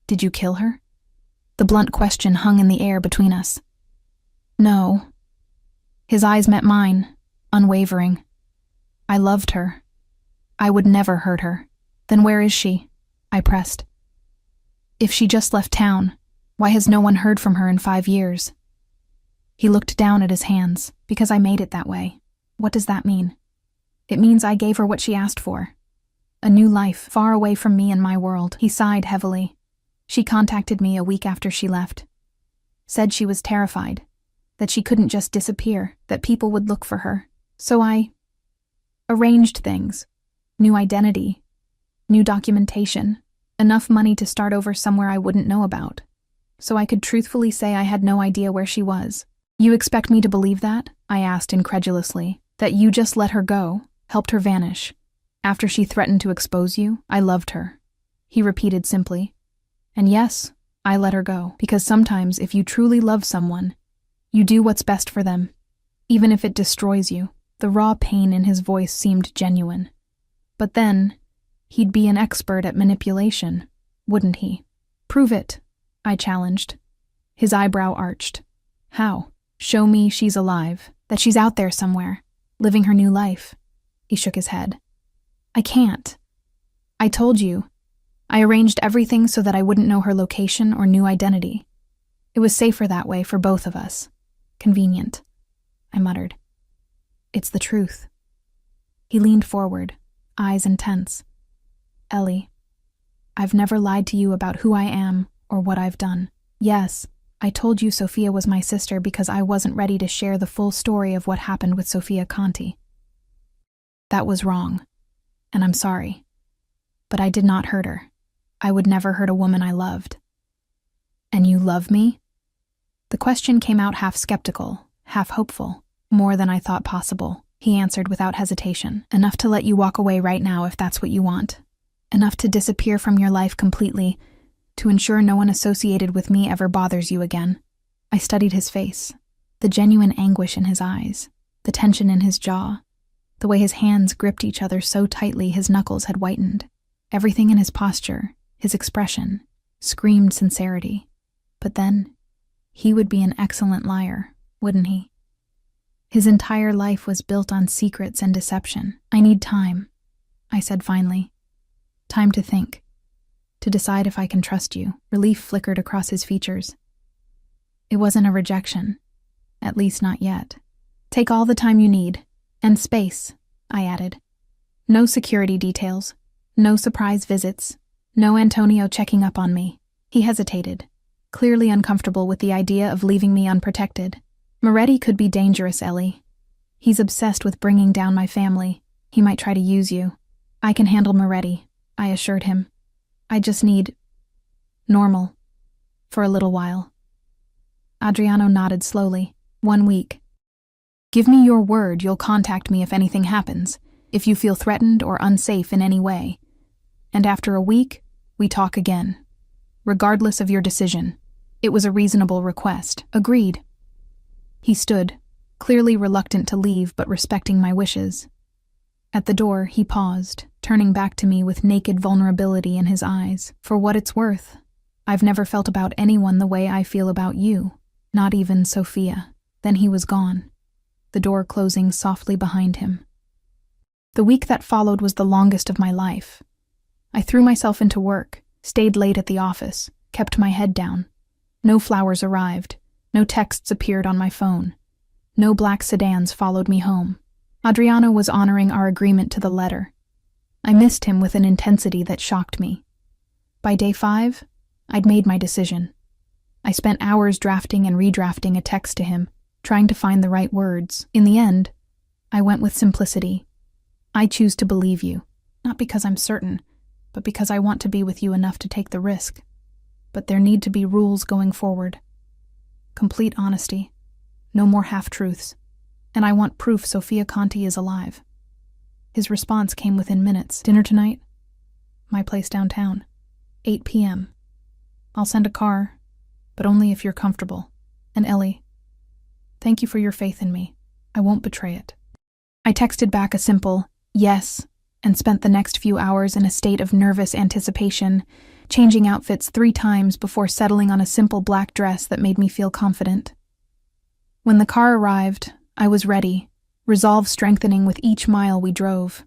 Did you kill her? The blunt question hung in the air between us. No. His eyes met mine, unwavering. I loved her. I would never hurt her. Then where is she? I pressed. If she just left town, why has no one heard from her in 5 years? He looked down at his hands. Because I made it that way. What does that mean? It means I gave her what she asked for. A new life, far away from me and my world. He sighed heavily. She contacted me a week after she left. Said she was terrified, that she couldn't just disappear, that people would look for her. So I arranged things. New identity, new documentation, enough money to start over somewhere I wouldn't know about, so I could truthfully say I had no idea where she was. You expect me to believe that? I asked incredulously. That you just let her go, helped her vanish. After she threatened to expose you, I loved her. He repeated simply. And yes, I let her go, because sometimes if you truly love someone, you do what's best for them, even if it destroys you. The raw pain in his voice seemed genuine. But then, he'd be an expert at manipulation, wouldn't he? Prove it, I challenged. His eyebrow arched. How? Show me she's alive, that she's out there somewhere, living her new life. He shook his head. I can't. I told you. I arranged everything so that I wouldn't know her location or new identity. It was safer that way for both of us. Convenient, I muttered. It's the truth. He leaned forward, eyes intense. Ellie, I've never lied to you about who I am or what I've done. Yes, I told you Sophia was my sister because I wasn't ready to share the full story of what happened with Sophia Conti. That was wrong, and I'm sorry. But I did not hurt her. I would never hurt a woman I loved. And you love me? The question came out half skeptical, half hopeful, more than I thought possible. He answered without hesitation. Enough to let you walk away right now if that's what you want. Enough to disappear from your life completely, to ensure no one associated with me ever bothers you again. I studied his face, the genuine anguish in his eyes, the tension in his jaw, the way his hands gripped each other so tightly his knuckles had whitened. Everything in his posture, his expression, screamed sincerity. But then, he would be an excellent liar, wouldn't he? His entire life was built on secrets and deception. I need time, I said finally. Time to think. To decide if I can trust you. Relief flickered across his features. It wasn't a rejection. At least not yet. Take all the time you need. And space, I added. No security details. No surprise visits. No Antonio checking up on me. He hesitated, clearly uncomfortable with the idea of leaving me unprotected. Moretti could be dangerous, Ellie. He's obsessed with bringing down my family. He might try to use you. I can handle Moretti, I assured him. I just need normal for a little while. Adriano nodded slowly. 1 week. Give me your word you'll contact me if anything happens, if you feel threatened or unsafe in any way. And after a week, we talk again. Regardless of your decision. It was a reasonable request. Agreed. He stood, clearly reluctant to leave but respecting my wishes. At the door, he paused, turning back to me with naked vulnerability in his eyes. For what it's worth, I've never felt about anyone the way I feel about you, not even Sophia. Then he was gone, the door closing softly behind him. The week that followed was the longest of my life. I threw myself into work, stayed late at the office, kept my head down. No flowers arrived, no texts appeared on my phone. No black sedans followed me home. Adriano was honoring our agreement to the letter. I missed him with an intensity that shocked me. By day 5, I'd made my decision. I spent hours drafting and redrafting a text to him, trying to find the right words. In the end, I went with simplicity. I choose to believe you, not because I'm certain, but because I want to be with you enough to take the risk. But there need to be rules going forward. Complete honesty. No more half-truths. And I want proof Sophia Conti is alive. His response came within minutes. Dinner tonight? My place downtown. 8 p.m. I'll send a car, but only if you're comfortable. And Ellie, thank you for your faith in me. I won't betray it. I texted back a simple yes and spent the next few hours in a state of nervous anticipation, changing outfits 3 times before settling on a simple black dress that made me feel confident. When the car arrived, I was ready, resolve strengthening with each mile we drove.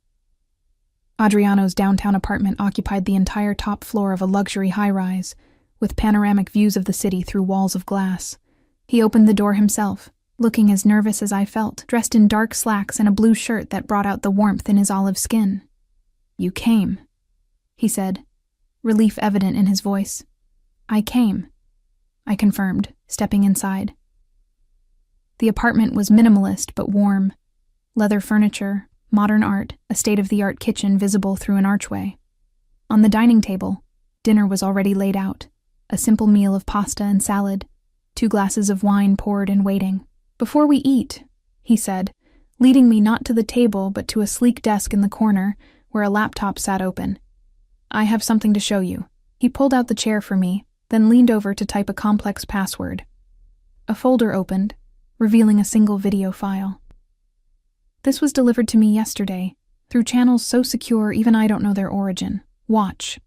Adriano's downtown apartment occupied the entire top floor of a luxury high-rise, with panoramic views of the city through walls of glass. He opened the door himself, looking as nervous as I felt, dressed in dark slacks and a blue shirt that brought out the warmth in his olive skin. "You came," he said, relief evident in his voice. "I came," I confirmed, stepping inside. The apartment was minimalist but warm. Leather furniture, modern art, a state-of-the-art kitchen visible through an archway. On the dining table, dinner was already laid out, a simple meal of pasta and salad, 2 glasses of wine poured and waiting. "Before we eat," he said, leading me not to the table but to a sleek desk in the corner where a laptop sat open. "I have something to show you." He pulled out the chair for me, then leaned over to type a complex password. A folder opened, revealing a single video file. "This was delivered to me yesterday, through channels so secure even I don't know their origin. Watch."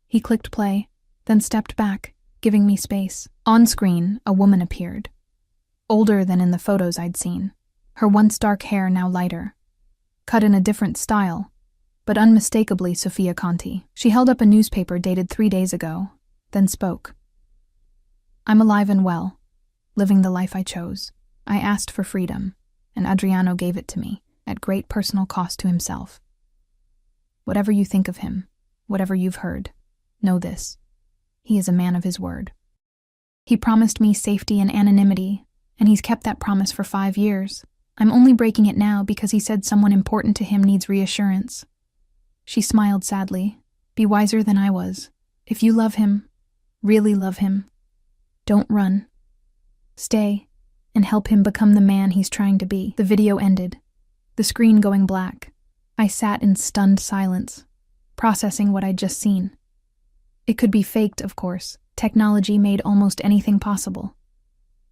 He clicked play, then stepped back, giving me space. On screen, a woman appeared. Older than in the photos I'd seen, her once dark hair now lighter. Cut in a different style, but unmistakably Sofia Conti. She held up a newspaper dated 3 days ago, then spoke. "I'm alive and well, living the life I chose. I asked for freedom, and Adriano gave it to me, at great personal cost to himself. Whatever you think of him, whatever you've heard, know this: he is a man of his word. He promised me safety and anonymity, and he's kept that promise for 5 years. I'm only breaking it now because he said someone important to him needs reassurance." She smiled sadly. "Be wiser than I was. If you love him, really love him, don't run. Stay and help him become the man he's trying to be." The video ended, the screen going black. I sat in stunned silence, processing what I'd just seen. It could be faked, of course. Technology made almost anything possible.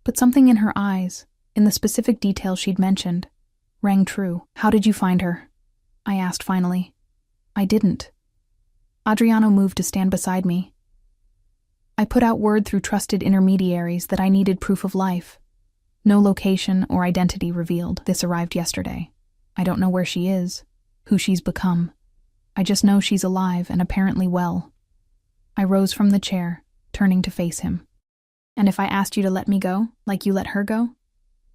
But something in her eyes, in the specific details she'd mentioned, rang true. "How did you find her?" I asked finally. "I didn't." Adriano moved to stand beside me. "I put out word through trusted intermediaries that I needed proof of life. No location or identity revealed. This arrived yesterday. I don't know where she is, who she's become. I just know she's alive and apparently well." I rose from the chair, turning to face him. "And if I asked you to let me go, like you let her go?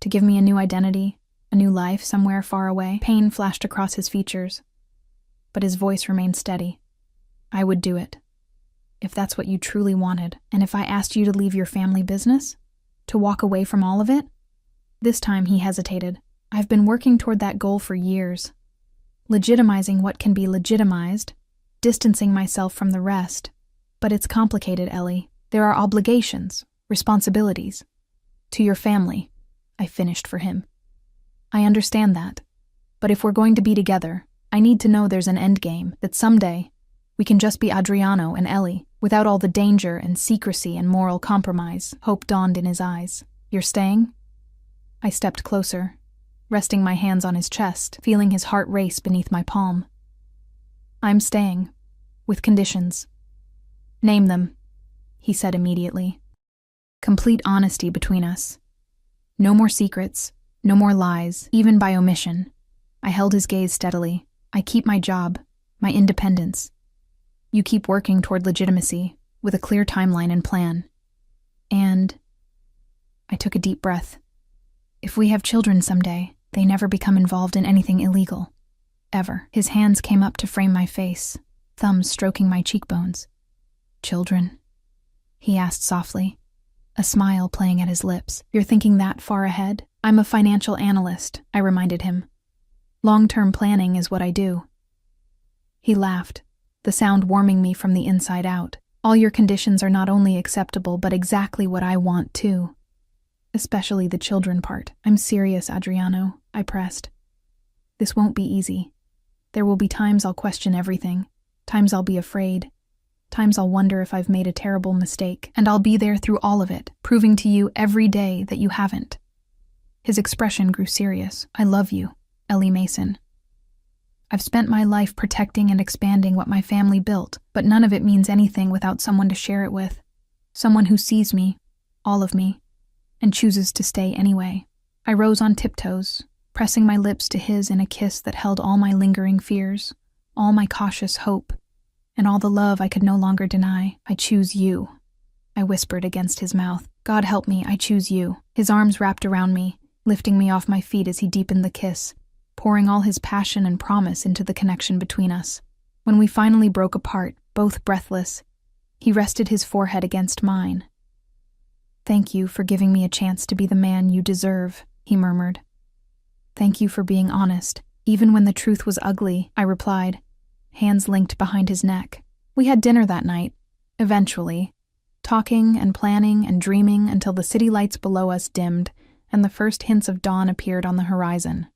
To give me a new identity, a new life somewhere far away?" Pain flashed across his features, but his voice remained steady. "I would do it, if that's what you truly wanted. And if I asked you to leave your family business? To walk away from all of it?" This time he hesitated. "I've been working toward that goal for years. Legitimizing what can be legitimized, distancing myself from the rest. But it's complicated, Ellie. There are obligations, responsibilities. To your family," I finished for him. "I understand that. But if we're going to be together, I need to know there's an endgame, that someday we can just be Adriano and Ellie, without all the danger and secrecy and moral compromise." Hope dawned in his eyes. "You're staying?" I stepped closer, resting my hands on his chest, feeling his heart race beneath my palm. "I'm staying, with conditions." "Name them," he said immediately. "Complete honesty between us. No more secrets, no more lies, even by omission." I held his gaze steadily. "I keep my job, my independence. You keep working toward legitimacy, with a clear timeline and plan. And..." I took a deep breath. "If we have children someday, they never become involved in anything illegal. Ever." His hands came up to frame my face, thumbs stroking my cheekbones. "Children?" he asked softly, a smile playing at his lips. "You're thinking that far ahead?" "I'm a financial analyst," I reminded him. "Long-term planning is what I do." He laughed, the sound warming me from the inside out. "All your conditions are not only acceptable, but exactly what I want too. Especially the children part." "I'm serious, Adriano," I pressed. "This won't be easy. There will be times I'll question everything, times I'll be afraid. Times I'll wonder if I've made a terrible mistake, and I'll be there through all of it, proving to you every day that you haven't." His expression grew serious. "I love you, Ellie Mason. I've spent my life protecting and expanding what my family built, but none of it means anything without someone to share it with. Someone who sees me, all of me, and chooses to stay anyway." I rose on tiptoes, pressing my lips to his in a kiss that held all my lingering fears, all my cautious hope, and all the love I could no longer deny. "I choose you," I whispered against his mouth. "God help me, I choose you." His arms wrapped around me, lifting me off my feet as he deepened the kiss, pouring all his passion and promise into the connection between us. When we finally broke apart, both breathless, he rested his forehead against mine. "Thank you for giving me a chance to be the man you deserve," he murmured. "Thank you for being honest, even when the truth was ugly," I replied, hands linked behind his neck. We had dinner that night, eventually, talking and planning and dreaming until the city lights below us dimmed and the first hints of dawn appeared on the horizon.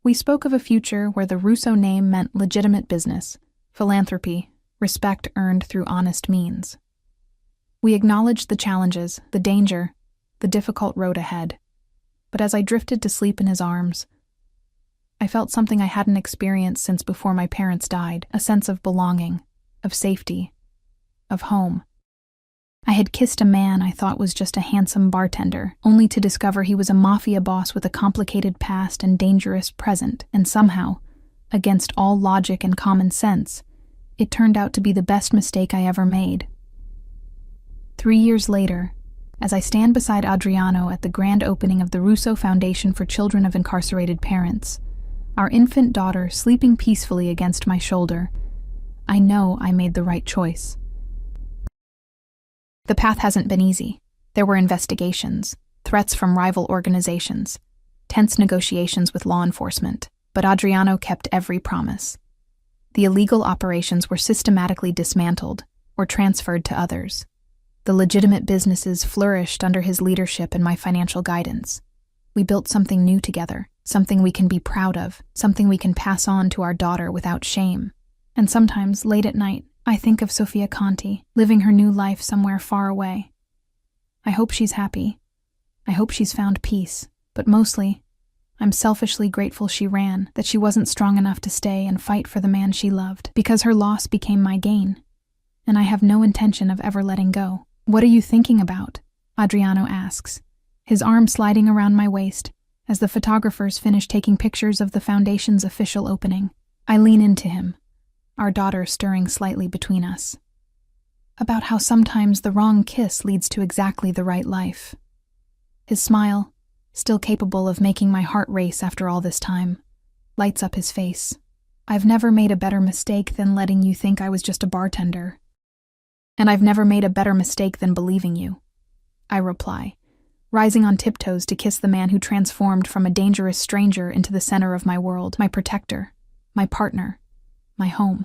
We spoke of a future where the Russo name meant legitimate business, philanthropy, respect earned through honest means. We acknowledged the challenges, the danger, the difficult road ahead. But as I drifted to sleep in his arms, I felt something I hadn't experienced since before my parents died, a sense of belonging, of safety, of home. I had kissed a man I thought was just a handsome bartender, only to discover he was a mafia boss with a complicated past and dangerous present, and somehow, against all logic and common sense, it turned out to be the best mistake I ever made. 3 years later, as I stand beside Adriano at the grand opening of the Russo Foundation for Children of Incarcerated Parents, our infant daughter sleeping peacefully against my shoulder, I know I made the right choice. The path hasn't been easy. There were investigations, threats from rival organizations, tense negotiations with law enforcement, but Adriano kept every promise. The illegal operations were systematically dismantled or transferred to others. The legitimate businesses flourished under his leadership and my financial guidance. We built something new together, something we can be proud of, something we can pass on to our daughter without shame. And sometimes, late at night, I think of Sofia Conti, living her new life somewhere far away. I hope she's happy. I hope she's found peace. But mostly, I'm selfishly grateful she ran, that she wasn't strong enough to stay and fight for the man she loved, because her loss became my gain. And I have no intention of ever letting go. "What are you thinking about?" Adriano asks, his arm sliding around my waist as the photographers finish taking pictures of the foundation's official opening. I lean into him, our daughter stirring slightly between us. "About how sometimes the wrong kiss leads to exactly the right life." His smile, still capable of making my heart race after all this time, lights up his face. "I've never made a better mistake than letting you think I was just a bartender. And I've never made a better mistake than believing you," I reply, rising on tiptoes to kiss the man who transformed from a dangerous stranger into the center of my world, my protector, my partner, my home.